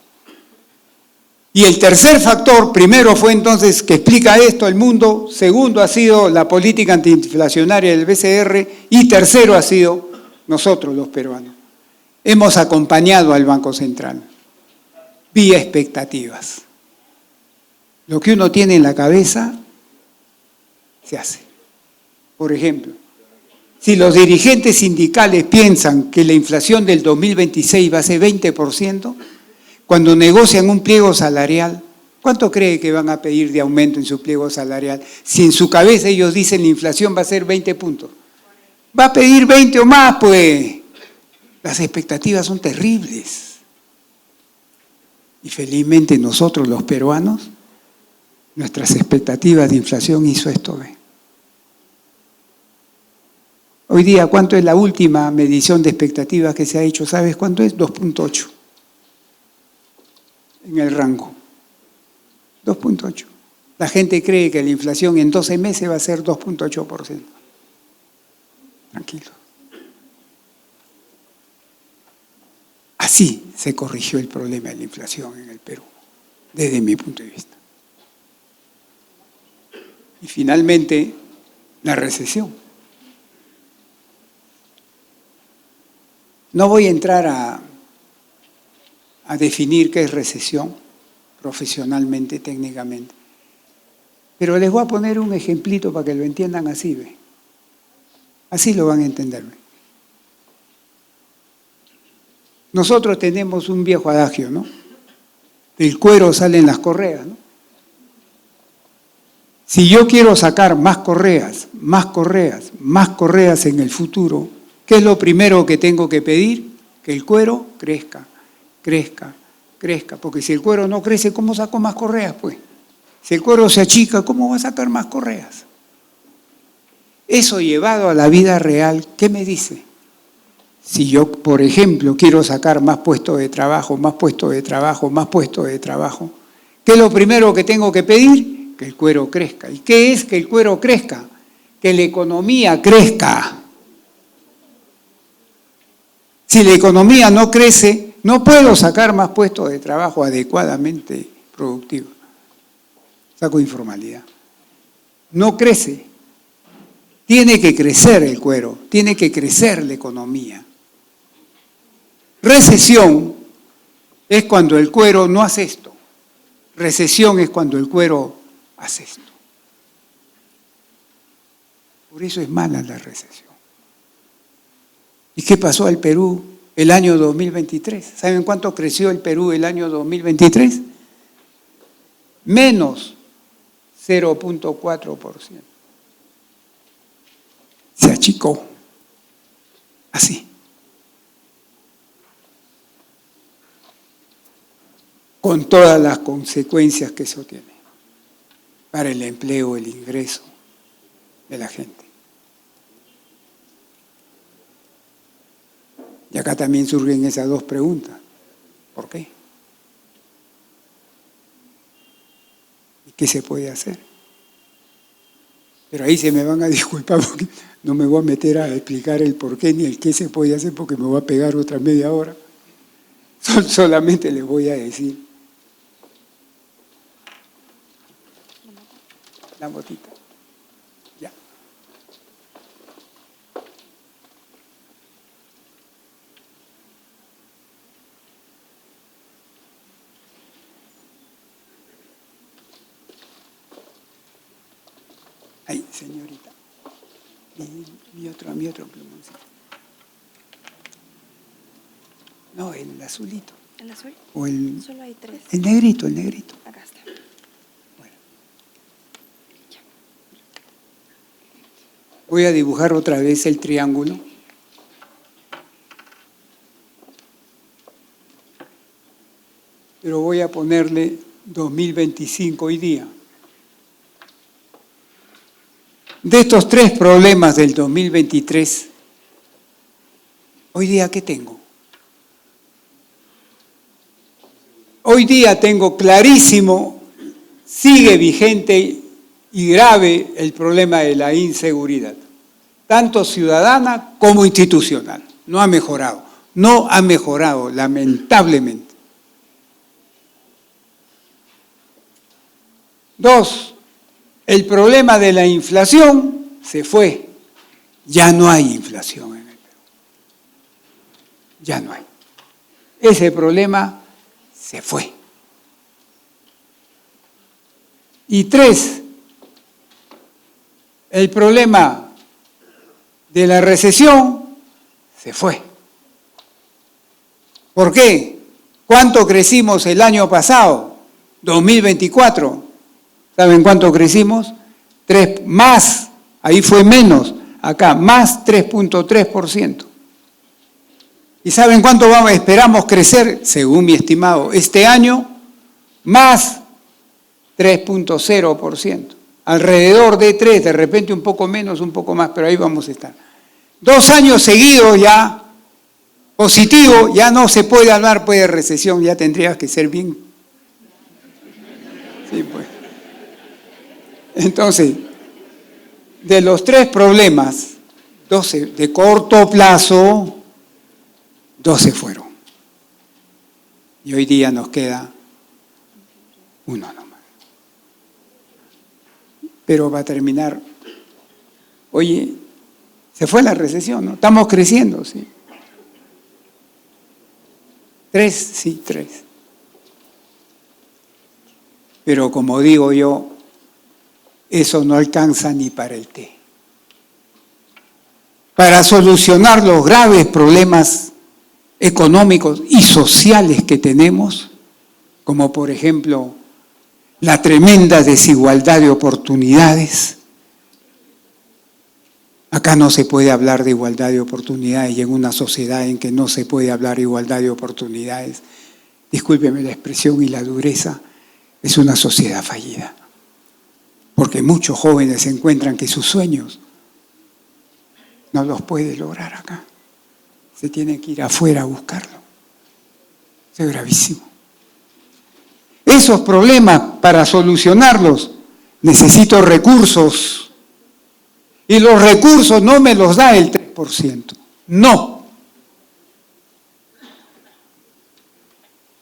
S3: Y el tercer factor, primero fue entonces que explica esto el mundo, segundo ha sido la política antiinflacionaria del BCR y tercero ha sido nosotros los peruanos. Hemos acompañado al Banco Central vía expectativas. Lo que uno tiene en la cabeza se hace. Por ejemplo, si los dirigentes sindicales piensan que la inflación del 2026 va a ser 20%, cuando negocian un pliego salarial, ¿cuánto cree que van a pedir de aumento en su pliego salarial? Si en su cabeza ellos dicen la inflación va a ser 20 puntos. Va a pedir 20 o más, pues. Las expectativas son terribles. Y felizmente nosotros los peruanos, nuestras expectativas de inflación hizo esto. ¿Ve? Hoy día, ¿cuánto es la última medición de expectativas que se ha hecho? ¿Sabes cuánto es? 2.8. En el rango. 2.8. La gente cree que la inflación en 12 meses va a ser 2.8%. Tranquilo. Así se corrigió el problema de la inflación en el Perú, desde mi punto de vista. Y finalmente, la recesión. No voy a entrar a definir qué es recesión profesionalmente, técnicamente, pero les voy a poner un ejemplito para que lo entiendan así, ¿ve? Así lo van a entender. ¿Ve? Nosotros tenemos un viejo adagio, ¿no? Del cuero salen las correas, ¿no? Si yo quiero sacar más correas, más correas, más correas en el futuro, ¿qué es lo primero que tengo que pedir? Que el cuero crezca, crezca, crezca. Porque si el cuero no crece, ¿cómo saco más correas, pues? Si el cuero se achica, ¿cómo va a sacar más correas? Eso llevado a la vida real, ¿qué me dice? Si yo, por ejemplo, quiero sacar más puestos de trabajo, más puestos de trabajo, más puestos de trabajo, ¿qué es lo primero que tengo que pedir? Que el cuero crezca. ¿Y qué es que el cuero crezca? Que la economía crezca. Si la economía no crece, no puedo sacar más puestos de trabajo adecuadamente productivos. Saco informalidad. No crece. Tiene que crecer el cuero, tiene que crecer la economía. Recesión es cuando el cuero no hace esto. Recesión es cuando el cuero hace esto. Por eso es mala la recesión. ¿Y qué pasó al Perú el año 2023? ¿Saben cuánto creció el Perú el año 2023? Menos 0.4%. Se achicó. Así. Con todas las consecuencias que eso tiene para el empleo, el ingreso de la gente. Y acá también surgen esas dos preguntas. ¿Por qué? ¿Y qué se puede hacer? Pero ahí se me van a disculpar porque no me voy a meter a explicar el por qué ni el qué se puede hacer porque me voy a pegar otra media hora. Solamente les voy a decir la botita. Ya. Ay, señorita. Mi otro plumoncito. No, el azulito.
S2: ¿El azul?
S3: O el,
S2: Solo hay 3.
S3: el negrito, el negrito.
S2: Acá está.
S3: Voy a dibujar otra vez el triángulo. Pero voy a ponerle 2025 hoy día. De estos 3 problemas del 2023, hoy día, ¿qué tengo? Hoy día tengo clarísimo, sigue vigente y grave el problema de la inseguridad, tanto ciudadana como institucional. No ha mejorado, lamentablemente. 2, el problema de la inflación se fue. Ya no hay inflación en el Perú. Ya no hay. Ese problema se fue. Y 3, el problema de la recesión se fue. ¿Por qué? ¿Cuánto crecimos el año pasado? 2024. ¿Saben cuánto crecimos? 3 más, ahí fue menos, acá más 3.3%. ¿Y saben cuánto esperamos crecer, según mi estimado, este año? Más 3.0%. Alrededor de 3, de repente un poco menos, un poco más, pero ahí vamos a estar. 2 años seguidos ya positivo, ya no se puede hablar pues, de recesión, ya tendría que ser bien. Sí, pues. Entonces, de los 3 problemas, 12 de corto plazo, 12 fueron. Y hoy día nos queda uno nomás. Pero va a terminar. Oye, se fue la recesión, ¿no? Estamos creciendo, sí. 3, sí, 3. Pero como digo yo, eso no alcanza ni para el té. Para solucionar los graves problemas económicos y sociales que tenemos, como por ejemplo la tremenda desigualdad de oportunidades. Acá no se puede hablar de igualdad de oportunidades y en una sociedad en que no se puede hablar de igualdad de oportunidades, discúlpeme la expresión y la dureza, es una sociedad fallida. Porque muchos jóvenes encuentran que sus sueños no los puede lograr acá. Se tienen que ir afuera a buscarlo. Eso es gravísimo. Esos problemas, para solucionarlos, necesito recursos. Y los recursos no me los da el 3%. No.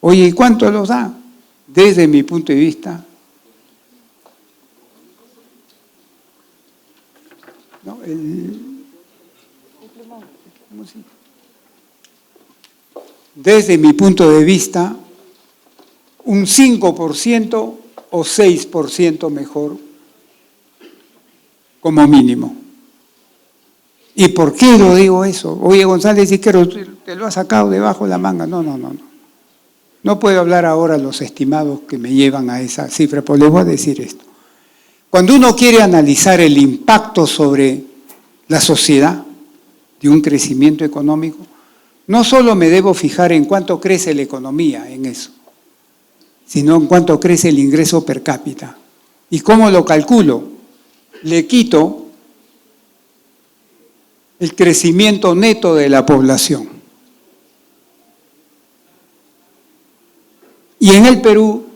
S3: Oye, ¿y cuánto los da? Desde mi punto de vista, ¿no? Desde mi punto de vista, un 5% o 6% mejor como mínimo. ¿Y por qué lo digo eso? Oye, González Izquierdo, te lo has sacado debajo de la manga. No. No puedo hablar ahora los estimados que me llevan a esa cifra, pero les voy a decir esto. Cuando uno quiere analizar el impacto sobre la sociedad de un crecimiento económico, no solo me debo fijar en cuánto crece la economía en eso, sino en cuánto crece el ingreso per cápita. ¿Y cómo lo calculo? Le quito el crecimiento neto de la población. Y en el Perú,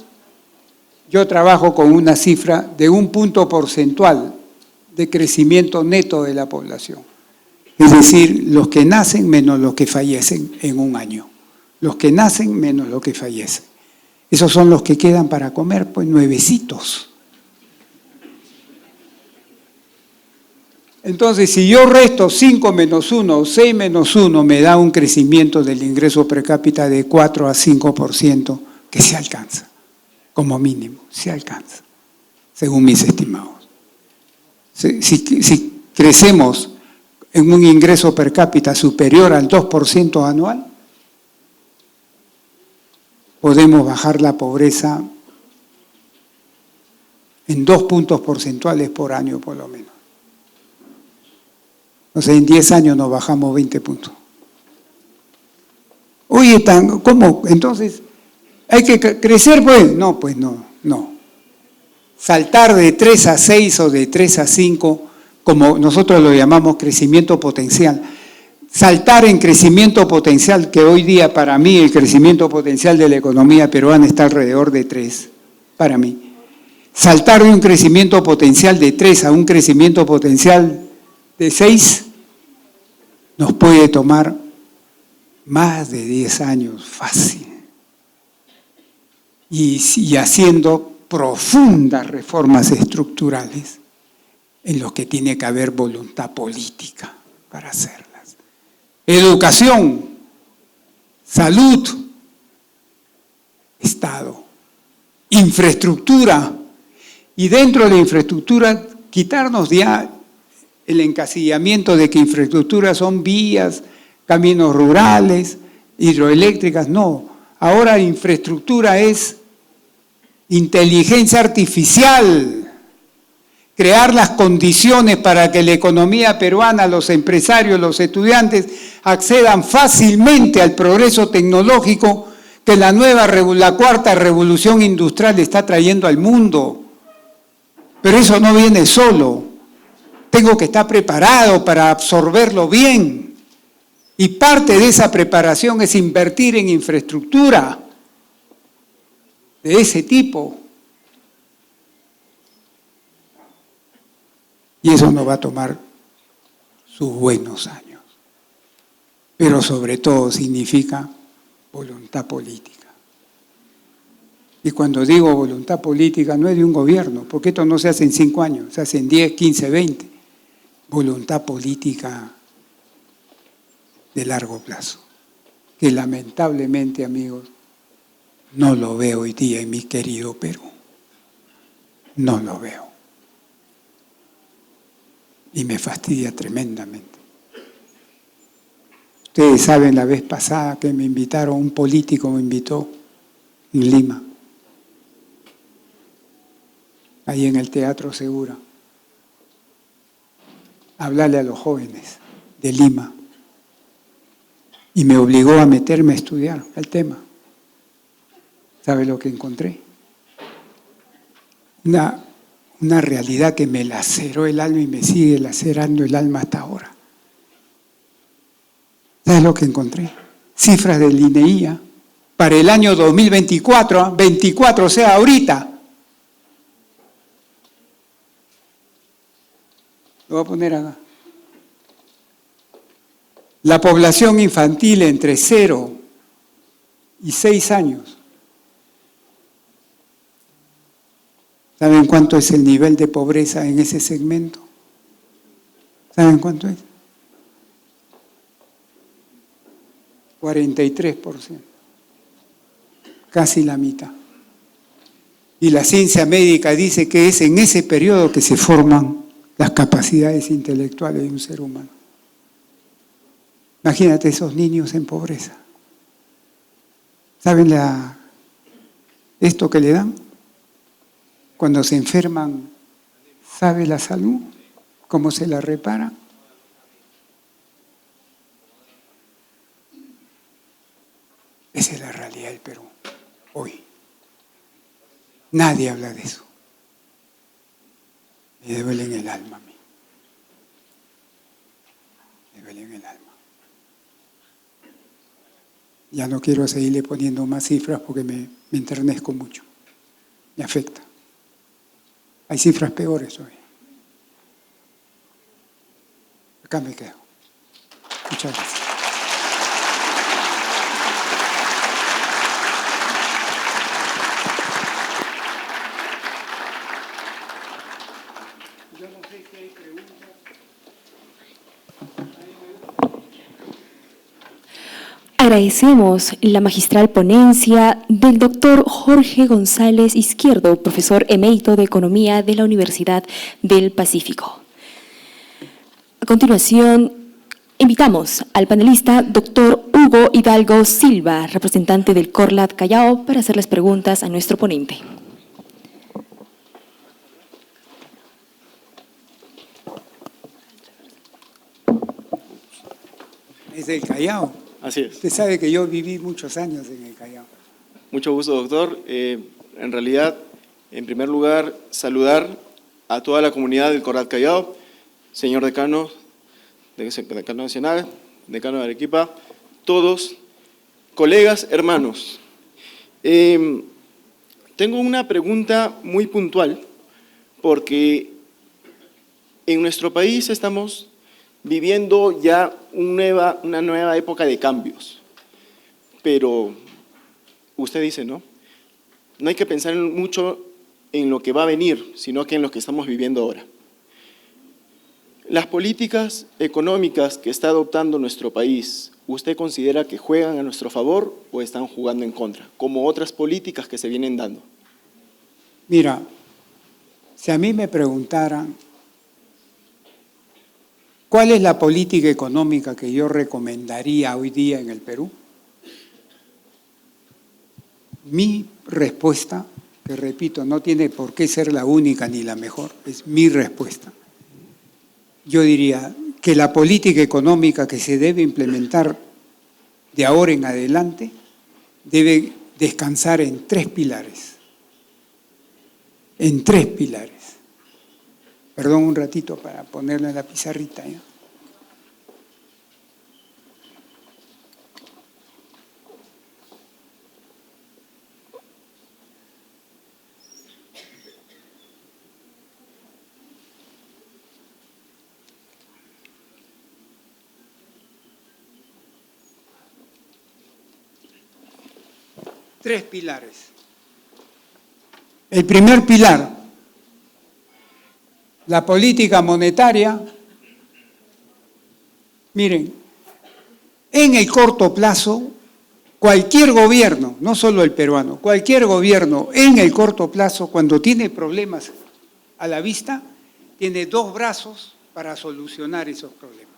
S3: yo trabajo con una cifra de 1 punto porcentual de crecimiento neto de la población. Es decir, los que nacen menos los que fallecen en un año. Los que nacen menos los que fallecen. Esos son los que quedan para comer, pues nuevecitos. Entonces, si yo resto 5 menos 1 o 6 menos 1, me da un crecimiento del ingreso per cápita de 4 a 5%, que se alcanza, como mínimo, se alcanza, según mis estimados. Si crecemos en un ingreso per cápita superior al 2% anual, podemos bajar la pobreza en 2 puntos porcentuales por año, por lo menos. O sea, en 10 años nos bajamos 20 puntos. Oye, ¿cómo? Entonces, ¿hay que crecer? Pues no. Saltar de 3 a 6 o de 3 a 5, como nosotros lo llamamos crecimiento potencial. Saltar en crecimiento potencial, que hoy día para mí el crecimiento potencial de la economía peruana está alrededor de 3, para mí. Saltar de un crecimiento potencial de 3 a un crecimiento potencial de 6 nos puede tomar más de 10 años fácil. Y haciendo profundas reformas estructurales en los que tiene que haber voluntad política para hacerlas. Educación, salud, Estado, infraestructura. Y dentro de la infraestructura, quitarnos ya el encasillamiento de que infraestructura son vías, caminos rurales, hidroeléctricas. No, ahora infraestructura es inteligencia artificial. Crear las condiciones para que la economía peruana, los empresarios, los estudiantes accedan fácilmente al progreso tecnológico que la cuarta revolución industrial está trayendo al mundo. Pero eso no viene solo. Tengo que estar preparado para absorberlo bien. Y parte de esa preparación es invertir en infraestructura de ese tipo. Y eso nos va a tomar sus buenos años. Pero sobre todo significa voluntad política. Y cuando digo voluntad política no es de un gobierno, porque esto no se hace en 5 años, se hace en 10, 15, 20. Voluntad política de largo plazo, que lamentablemente, amigos, no lo veo hoy día en mi querido Perú. No lo veo. Y me fastidia tremendamente. Ustedes saben la vez pasada que me invitaron, un político me invitó en Lima, ahí en el Teatro Segura, a hablarle a los jóvenes de Lima. Y me obligó a meterme a estudiar el tema. ¿Sabe lo que encontré? Una realidad que me laceró el alma y me sigue lacerando el alma hasta ahora. ¿Sabes lo que encontré? Cifras del INEI para el año 2024, 24, o sea, ahorita. Lo voy a poner acá. La población infantil entre 0 y 6 años. ¿Saben cuánto es el nivel de pobreza en ese segmento? ¿Saben cuánto es? 43%. Casi la mitad. Y la ciencia médica dice que es en ese periodo que se forman las capacidades intelectuales de un ser humano. Imagínate esos niños en pobreza. ¿Saben esto que le dan? Cuando se enferman, ¿sabe la salud? ¿Cómo se la repara? Esa es la realidad del Perú, hoy. Nadie habla de eso. Me duele en el alma a mí. Me duele en el alma. Ya no quiero seguirle poniendo más cifras porque me enternezco mucho. Me afecta. Hay cifras peores hoy. Acá me quedo. Muchas gracias. Yo no sé si hay preguntas.
S2: Agradecemos la magistral ponencia del doctor Jorge González Izquierdo, profesor emérito de Economía de la Universidad del Pacífico. A continuación, Invitamos al panelista doctor Hugo Hidalgo Silva, representante del Corlat Callao, para hacerles preguntas a nuestro ponente.
S3: Es del Callao.
S4: Así es.
S3: Usted sabe que yo viví muchos años en el Callao.
S4: Mucho gusto, doctor. En realidad, en primer lugar, saludar a toda la comunidad del Corrat Callao, señor decano, decano nacional, decano de Arequipa, todos, colegas, hermanos. Tengo una pregunta muy puntual, porque en nuestro país estamos viviendo ya una nueva época de cambios, pero usted dice, ¿no? No hay que pensar mucho en lo que va a venir, sino que en lo que estamos viviendo ahora. Las políticas económicas que está adoptando nuestro país, ¿usted considera que juegan a nuestro favor o están jugando en contra, como otras políticas que se vienen dando?
S3: Mira, si a mí me preguntaran ¿cuál es la política económica que yo recomendaría hoy día en el Perú? Mi respuesta, que repito, no tiene por qué ser la única ni la mejor, es mi respuesta. Yo diría que la política económica que se debe implementar de ahora en adelante debe descansar en tres pilares. En tres pilares. Perdón un ratito para ponerla en la pizarrita, ¿ya? Tres pilares. El primer pilar, la política monetaria. Miren, en el corto plazo, cualquier gobierno, no solo el peruano, cualquier gobierno en el corto plazo, cuando tiene problemas a la vista, tiene dos brazos para solucionar esos problemas.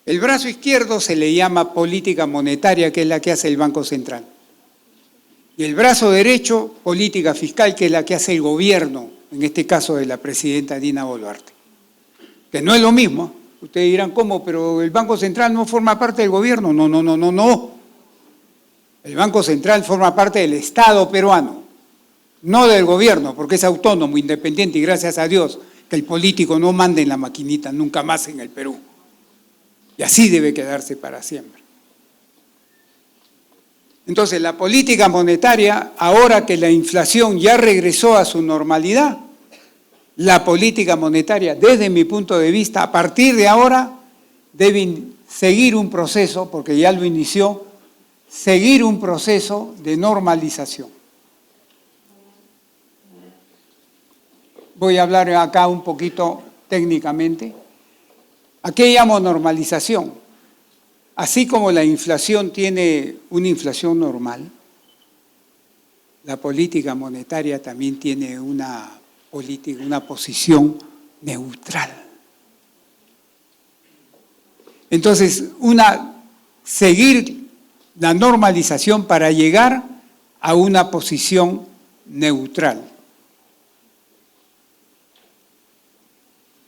S3: El brazo izquierdo se le llama política monetaria, que es la que hace el Banco Central. Y el brazo derecho, política fiscal, que es la que hace el gobierno, en este caso de la presidenta Dina Boluarte. Que no es lo mismo. Ustedes dirán, ¿cómo? Pero el Banco Central no forma parte del gobierno. No. El Banco Central forma parte del Estado peruano, no del gobierno, porque es autónomo, independiente, y gracias a Dios que el político no mande en la maquinita nunca más en el Perú. Y así debe quedarse para siempre. Entonces, la política monetaria, ahora que la inflación ya regresó a su normalidad, la política monetaria, desde mi punto de vista, a partir de ahora, debe seguir un proceso, porque ya lo inició, seguir un proceso de normalización. Voy a hablar acá un poquito técnicamente. ¿A qué llamo normalización? Así como la inflación tiene una inflación normal, la política monetaria también tiene una posición neutral. Entonces, seguir la normalización para llegar a una posición neutral,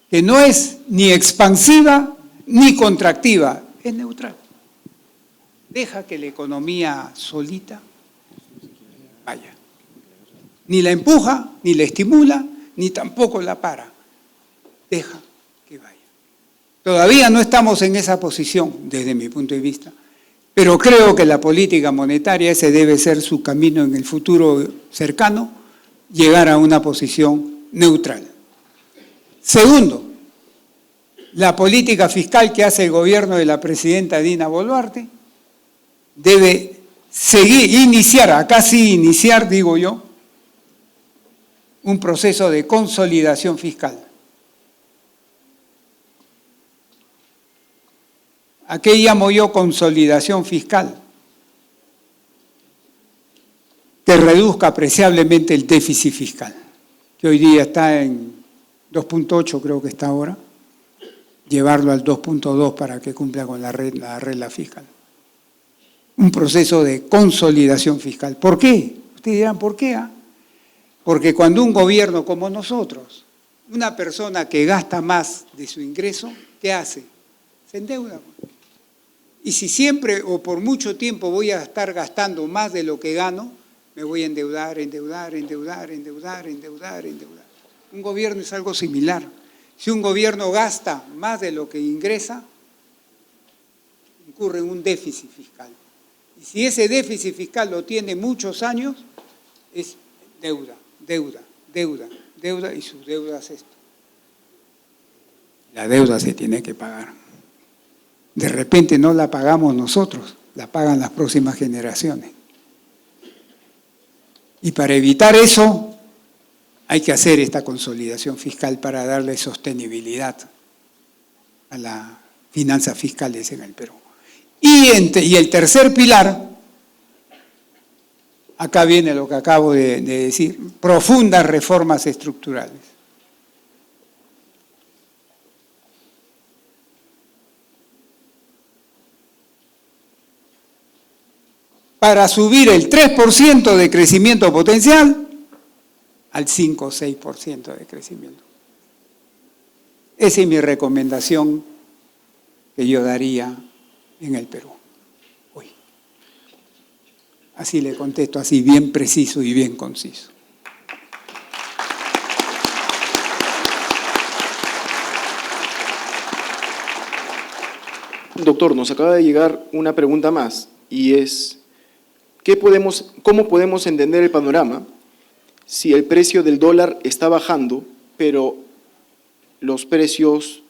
S3: que no es ni expansiva ni contractiva, es neutral. Deja que la economía solita vaya. Ni la empuja, ni la estimula, ni tampoco la para. Deja que vaya. Todavía no estamos en esa posición, desde mi punto de vista, pero creo que la política monetaria, ese debe ser su camino en el futuro cercano, llegar a una posición neutral. Segundo, la política fiscal que hace el gobierno de la presidenta Dina Boluarte debe iniciar, digo yo, un proceso de consolidación fiscal. ¿A qué llamo yo consolidación fiscal? Que reduzca apreciablemente el déficit fiscal, que hoy día está en 2.8, creo que está ahora, llevarlo al 2.2 para que cumpla con la regla fiscal. Un proceso de consolidación fiscal. ¿Por qué? Ustedes dirán, ¿por qué? Porque cuando un gobierno como nosotros, una persona que gasta más de su ingreso, ¿qué hace? Se endeuda. Y si siempre o por mucho tiempo voy a estar gastando más de lo que gano, me voy a endeudar. Un gobierno es algo similar. Si un gobierno gasta más de lo que ingresa, incurre en un déficit fiscal. Y si ese déficit fiscal lo tiene muchos años, es deuda, y su deuda es esto. La deuda se tiene que pagar. De repente no la pagamos nosotros, la pagan las próximas generaciones. Y para evitar eso, hay que hacer esta consolidación fiscal para darle sostenibilidad a las finanzas fiscales en el Perú. Y el tercer pilar, acá viene lo que acabo de decir, profundas reformas estructurales. Para subir el 3% de crecimiento potencial al 5 o 6% de crecimiento. Esa es mi recomendación que yo daría en el Perú hoy. Así le contesto, así bien preciso y bien conciso.
S4: Doctor, nos acaba de llegar una pregunta más y es, ¿cómo podemos entender el panorama si el precio del dólar está bajando, pero los precios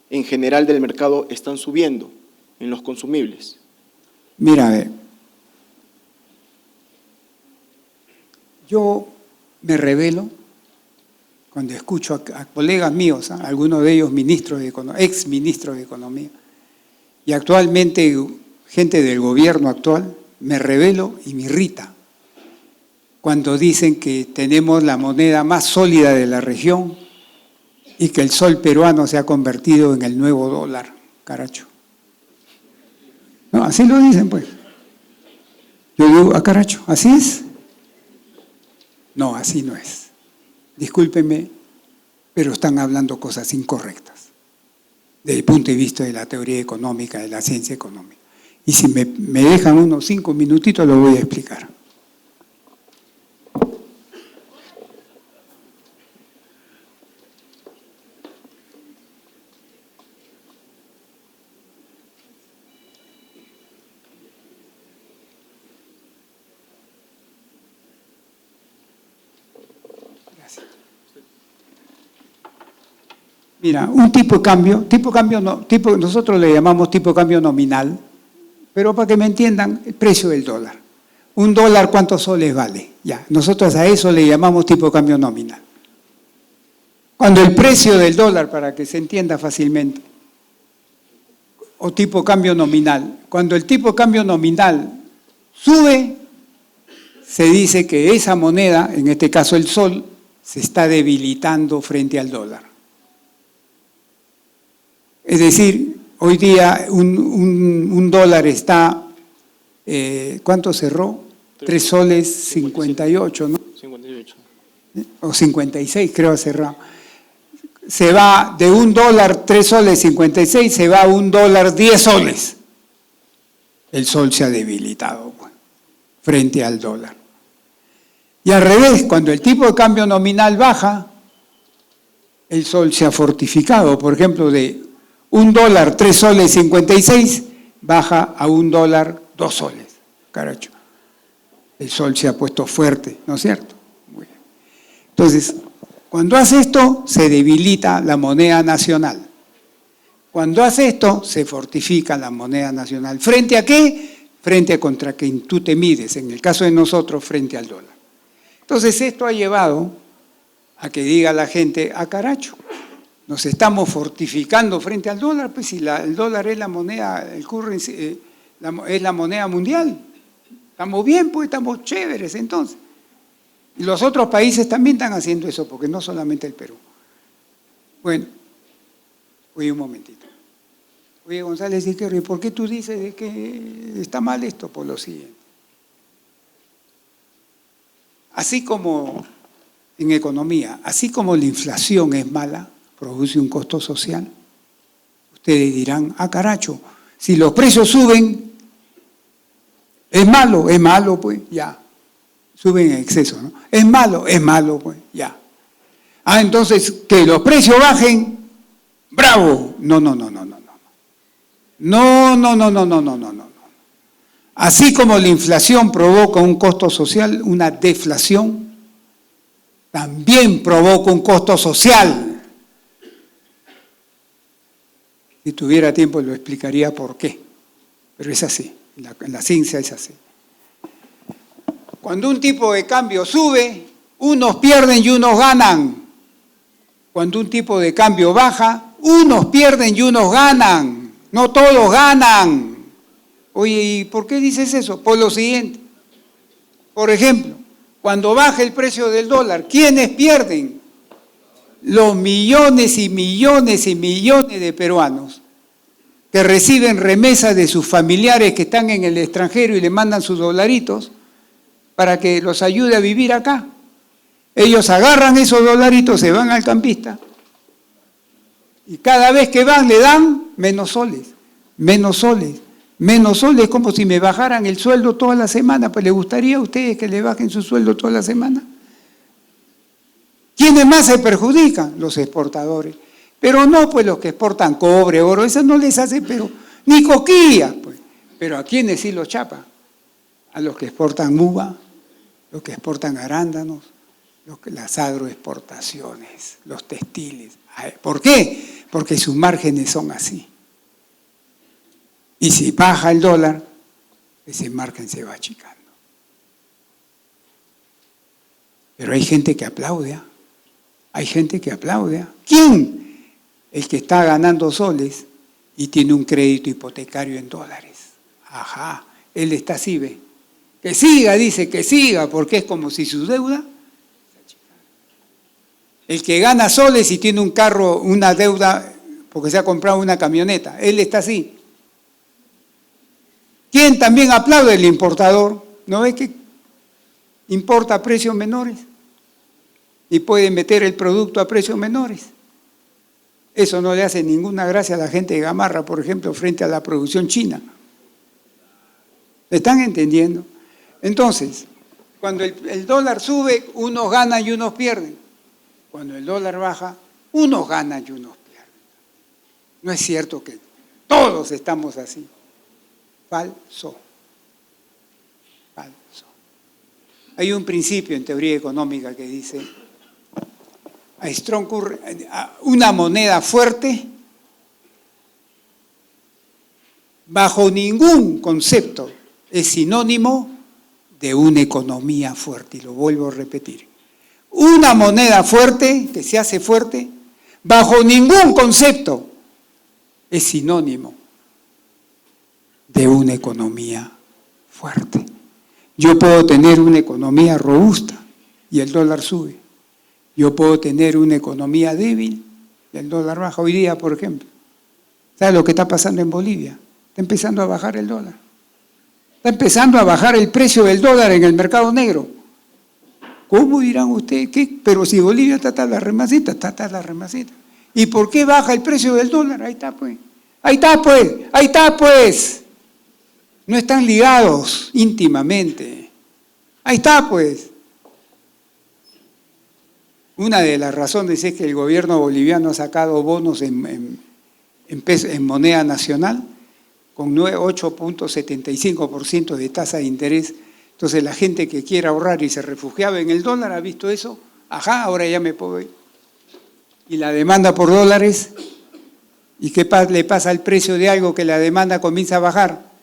S4: en general del mercado están subiendo en los consumibles?
S3: Mira, yo me revelo cuando escucho a colegas míos, algunos de ellos ex ministros de Economía, y actualmente gente del gobierno actual, me revelo y me irrita cuando dicen que tenemos la moneda más sólida de la región y que el sol peruano se ha convertido en el nuevo dólar, caracho. No, así lo dicen, pues. Yo digo, caracho, ¿así es? No, así no es. Discúlpenme, pero están hablando cosas incorrectas desde el punto de vista de la teoría económica, de la ciencia económica. Y si me dejan unos 5 minutitos, lo voy a explicar. Mira, un tipo de cambio nosotros le llamamos tipo de cambio nominal, pero para que me entiendan, el precio del dólar. Un dólar, ¿cuántos soles vale? Ya, nosotros a eso le llamamos tipo de cambio nominal. Cuando el precio del dólar, para que se entienda fácilmente, o tipo de cambio nominal, cuando el tipo de cambio nominal sube, se dice que esa moneda, en este caso el sol, se está debilitando frente al dólar. Es decir, hoy día un dólar está, ¿cuánto cerró? 3 soles 58, ¿no? 58. O 56 creo ha cerrado. Se va de un dólar 3 soles 56, se va a un dólar 10 soles. El sol se ha debilitado frente al dólar. Y al revés, cuando el tipo de cambio nominal baja, el sol se ha fortificado. Por ejemplo, de un dólar 3 soles 56 baja a un dólar 2 soles. Caracho. El sol se ha puesto fuerte, ¿no es cierto? Muy bien. Entonces, cuando hace esto, se debilita la moneda nacional. Cuando hace esto, se fortifica la moneda nacional. ¿Frente a qué? Frente a contra quien tú te mides, en el caso de nosotros, frente al dólar. Entonces, esto ha llevado a que diga la gente, caracho, nos estamos fortificando frente al dólar, pues si el dólar es la moneda, el currency, es la moneda mundial. Estamos bien, pues estamos chéveres entonces. Y los otros países también están haciendo eso, porque no solamente el Perú. Bueno, Oye, un momentito. Oye, González Izquierdo, ¿y por qué tú dices de que está mal esto? Por lo siguiente. Así como en economía, así como la inflación es mala, produce un costo social, ustedes dirán, caracho, si los precios suben, es malo, pues, ya. Suben en exceso, ¿no? Es malo, pues, ya. Entonces, que los precios bajen, ¡bravo! No. No. Así como la inflación provoca un costo social, una deflación, también provoca un costo social. Si tuviera tiempo lo explicaría por qué, pero es así, en la ciencia es así. Cuando un tipo de cambio sube, unos pierden y unos ganan. Cuando un tipo de cambio baja, unos pierden y unos ganan. No todos ganan. Oye, ¿y por qué dices eso? Por lo siguiente. Por ejemplo, cuando baja el precio del dólar, ¿quiénes pierden? Los millones y millones y millones de peruanos que reciben remesas de sus familiares que están en el extranjero y le mandan sus dolaritos para que los ayude a vivir acá. Ellos agarran esos dolaritos, se van al campista y cada vez que van le dan menos soles, como si me bajaran el sueldo toda la semana. Pues ¿le gustaría a ustedes que le bajen su sueldo toda la semana? ¿Quiénes más se perjudican? Los exportadores. Pero no pues los que exportan cobre, oro, eso no les hace pero ni coquillas, pues. Pero ¿a quiénes sí los chapa? A los que exportan uva, los que exportan arándanos, las agroexportaciones, los textiles. ¿Por qué? Porque sus márgenes son así. Y si baja el dólar, ese margen se va achicando. Pero hay gente que aplaude. ¿Quién? El que está ganando soles y tiene un crédito hipotecario en dólares. Él está así, ve. Que siga, dice, que siga, porque es como si su deuda se achicara. El que gana soles y tiene un carro, una deuda, porque se ha comprado una camioneta, él está así. ¿Quién también aplaude? El importador. ¿No ve que importa a precios menores? Y puede meter el producto a precios menores. Eso no le hace ninguna gracia a la gente de Gamarra, por ejemplo, frente a la producción china. ¿Me están entendiendo? Entonces, cuando el dólar sube, unos ganan y unos pierden. Cuando el dólar baja, unos ganan y unos pierden. No es cierto que todos estamos así. Falso. Hay un principio en teoría económica que dice, una moneda fuerte, bajo ningún concepto, es sinónimo de una economía fuerte. Y lo vuelvo a repetir. Una moneda fuerte, que se hace fuerte, bajo ningún concepto, es sinónimo de una economía fuerte. Yo puedo tener una economía robusta y el dólar sube. Yo puedo tener una economía débil y el dólar baja. Hoy día, por ejemplo, ¿sabe lo que está pasando en Bolivia? Está empezando a bajar el dólar. Está empezando a bajar el precio del dólar en el mercado negro. ¿Cómo dirán ustedes? ¿Qué? Pero si Bolivia está la remacita, está la remacita. ¿Y por qué baja el precio del dólar? Ahí está pues. No están ligados íntimamente. Ahí está pues. Una de las razones es que el gobierno boliviano ha sacado bonos en moneda nacional con 8.75% de tasa de interés. Entonces la gente que quiera ahorrar y se refugiaba en el dólar ha visto eso. Ahora ya me puedo ir. Y la demanda por dólares, ¿y qué le pasa al precio de algo que la demanda comienza a bajar?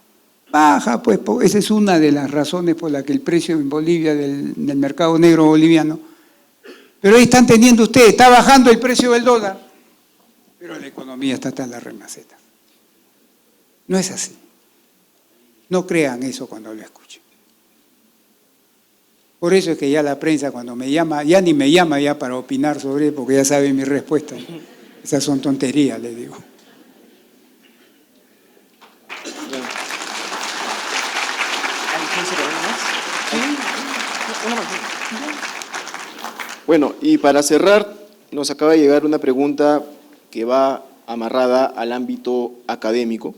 S3: Baja, pues esa es una de las razones por la que el precio en Bolivia del mercado negro boliviano. Pero ahí están teniendo ustedes, está bajando el precio del dólar, pero la economía está en la remaceta. No es así. No crean eso cuando lo escuchen. Por eso es que ya la prensa cuando me llama, ya ni me llama ya para opinar sobre él, porque ya sabe mi respuesta. Esas son tonterías, le digo.
S4: Bueno, y para cerrar, nos acaba de llegar una pregunta que va amarrada al ámbito académico,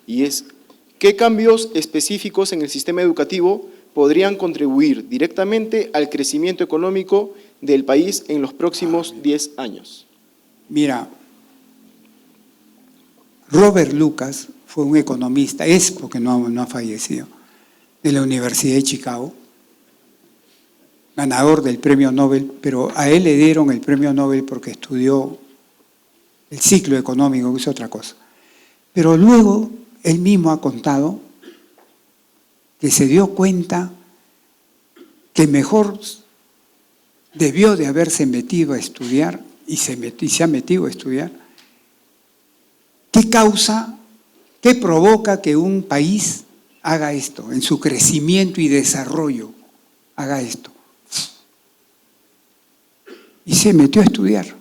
S4: y es, ¿qué cambios específicos en el sistema educativo podrían contribuir directamente al crecimiento económico del país en los próximos 10 años?
S3: Mira, Robert Lucas fue un economista, es porque no ha fallecido, de la Universidad de Chicago, ganador del premio Nobel, pero a él le dieron el premio Nobel porque estudió el ciclo económico, que es otra cosa. Pero luego él mismo ha contado que se dio cuenta que mejor debió de haberse metido a estudiar, y se ha metido a estudiar, ¿qué causa, qué provoca que un país haga esto, en su crecimiento y desarrollo, haga esto? Y se metió a estudiar.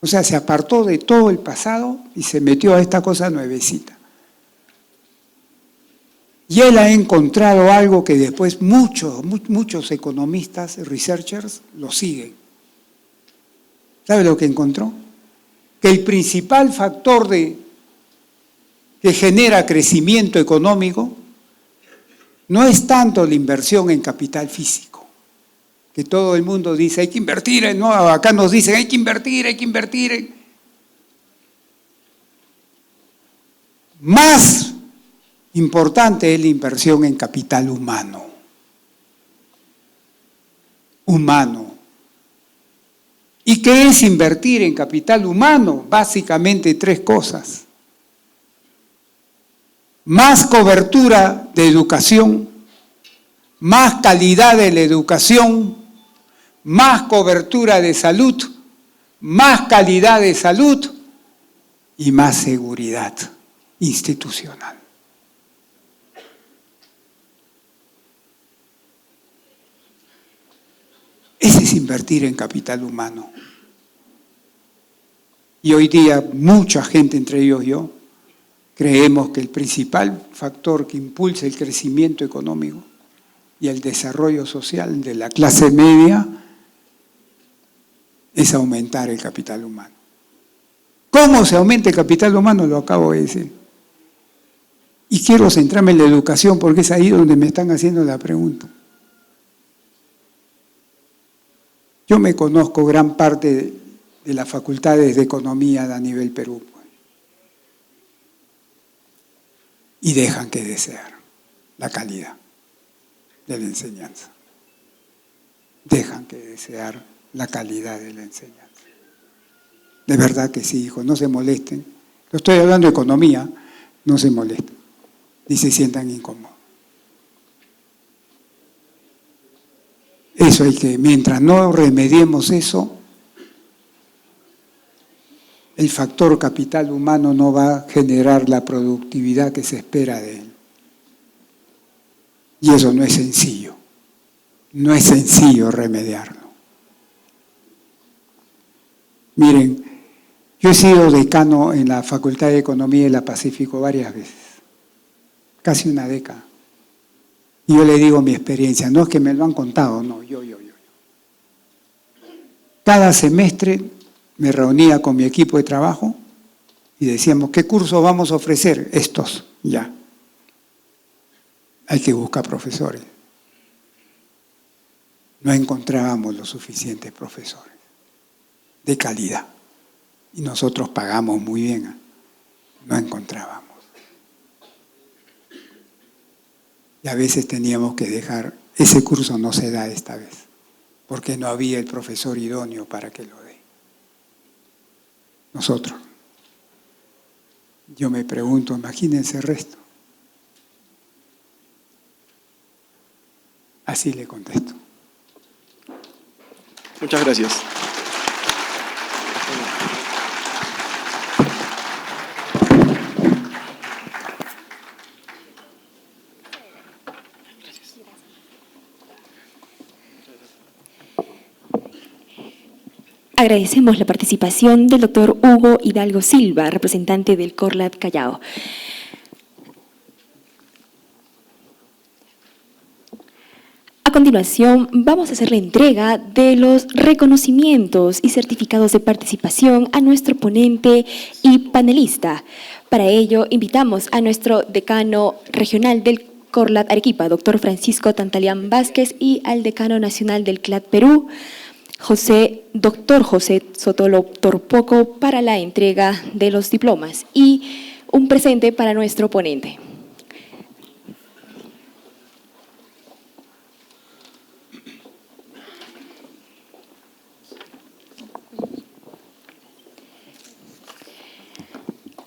S3: O sea, se apartó de todo el pasado y se metió a esta cosa nuevecita. Y él ha encontrado algo que después muchos economistas, researchers, lo siguen. ¿Sabe lo que encontró? Que el principal factor que genera crecimiento económico no es tanto la inversión en capital físico, que todo el mundo dice, hay que invertir, no, acá nos dicen, hay que invertir. Más importante es la inversión en capital humano. ¿Y qué es invertir en capital humano? Básicamente 3 cosas. Más cobertura de educación, más calidad de la educación, más cobertura de salud, más calidad de salud y más seguridad institucional. Ese es invertir en capital humano. Y hoy día mucha gente, entre ellos yo, creemos que el principal factor que impulsa el crecimiento económico y el desarrollo social de la clase media es aumentar el capital humano. ¿Cómo se aumenta el capital humano? Lo acabo de decir. Y quiero centrarme en la educación porque es ahí donde me están haciendo la pregunta. Yo me conozco gran parte de las facultades de economía a nivel Perú, pues, y dejan que desear la calidad de la enseñanza. Dejan que desear la calidad de la enseñanza. De verdad que sí, hijo, no se molesten. Lo estoy hablando de economía, no se molesten, ni se sientan incómodos. Eso hay que, mientras no remediemos eso, el factor capital humano no va a generar la productividad que se espera de él. Y eso no es sencillo. No es sencillo remediarlo. Miren, yo he sido decano en la Facultad de Economía de la Pacífico varias veces, casi una década. Y yo le digo mi experiencia, no es que me lo han contado, no, yo. Cada semestre me reunía con mi equipo de trabajo y decíamos, ¿qué cursos vamos a ofrecer? Estos, ya. Hay que buscar profesores. No encontrábamos los suficientes profesores de calidad. Y nosotros pagamos muy bien, no encontrábamos. Y a veces teníamos que dejar, ese curso no se da esta vez, porque no había el profesor idóneo para que lo dé. Nosotros. Yo me pregunto, imagínense el resto. Así le contesto.
S4: Muchas gracias.
S2: Agradecemos la participación del doctor Hugo Hidalgo Silva, representante del Corlat Callao. A continuación, vamos a hacer la entrega de los reconocimientos y certificados de participación a nuestro ponente y panelista. Para ello, invitamos a nuestro decano regional del Corlat Arequipa, doctor Francisco Tantalián Vázquez, y al decano nacional del CLAT Perú, doctor José Sotolo Torpoco, para la entrega de los diplomas y un presente para nuestro ponente.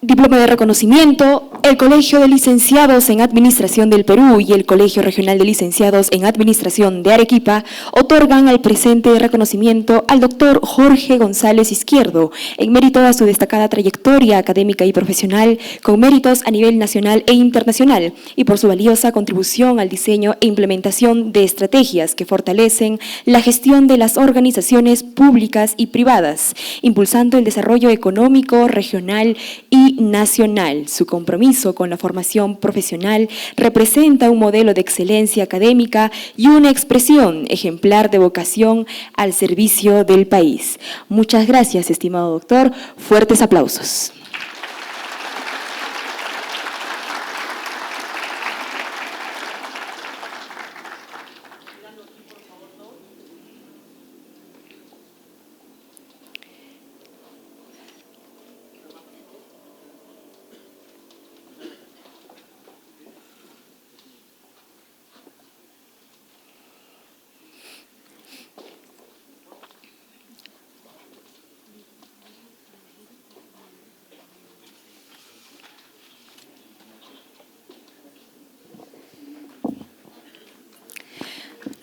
S2: Diploma de reconocimiento. El Colegio de Licenciados en Administración del Perú y el Colegio Regional de Licenciados en Administración de Arequipa otorgan el presente reconocimiento al doctor Jorge González Izquierdo, en mérito a su destacada trayectoria académica y profesional, con méritos a nivel nacional e internacional, y por su valiosa contribución al diseño e implementación de estrategias que fortalecen la gestión de las organizaciones públicas y privadas, impulsando el desarrollo económico, regional y nacional. Su compromiso con la formación profesional representa un modelo de excelencia académica y una expresión ejemplar de vocación al servicio del país. Muchas gracias, estimado doctor. Fuertes aplausos.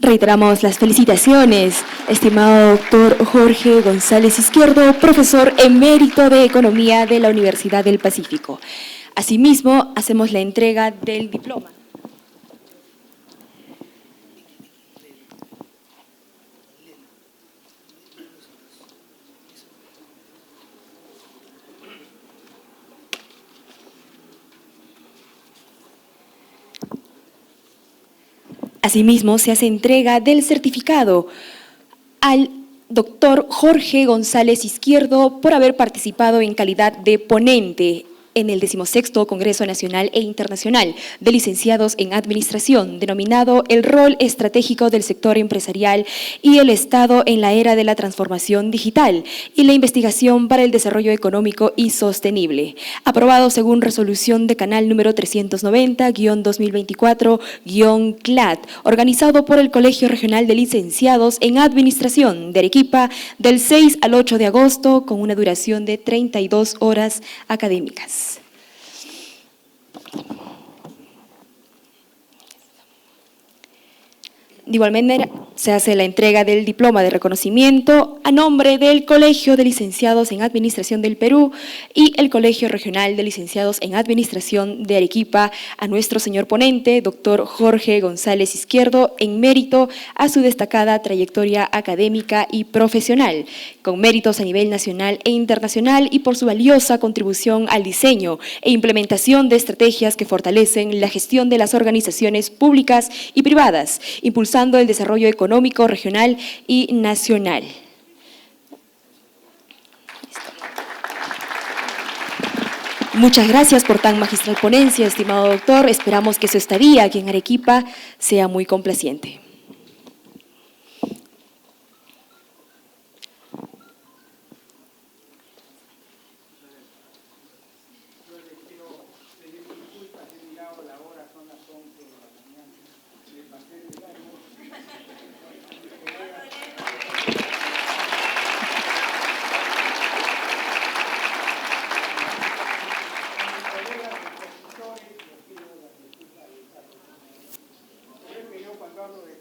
S2: Reiteramos las felicitaciones, estimado doctor Jorge González Izquierdo, profesor emérito de Economía de la Universidad del Pacífico. Asimismo, hacemos la entrega del diploma. Asimismo, se hace entrega del certificado al doctor Jorge González Izquierdo por haber participado en calidad de ponente en el 16º Congreso Nacional e Internacional de Licenciados en Administración, denominado El rol estratégico del sector empresarial y el Estado en la era de la transformación digital y la investigación para el desarrollo económico y sostenible, aprobado según resolución de canal número 390-2024-CLAT, organizado por el Colegio Regional de Licenciados en Administración de Arequipa del 6 al 8 de agosto, con una duración de 32 horas académicas. De igual manera, se hace la entrega del diploma de reconocimiento a nombre del Colegio de Licenciados en Administración del Perú y el Colegio Regional de Licenciados en Administración de Arequipa a nuestro señor ponente, doctor Jorge González Izquierdo, en mérito a su destacada trayectoria académica y profesional, con méritos a nivel nacional e internacional, y por su valiosa contribución al diseño e implementación de estrategias que fortalecen la gestión de las organizaciones públicas y privadas, impulsando el desarrollo económico, regional y nacional. Muchas gracias por tan magistral ponencia, estimado doctor. Esperamos que su estadía aquí en Arequipa sea muy complaciente.
S3: Cuando hablo de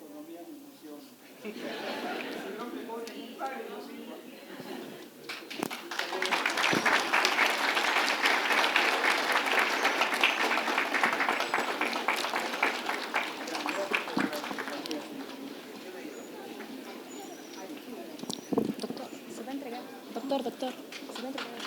S2: Doctor.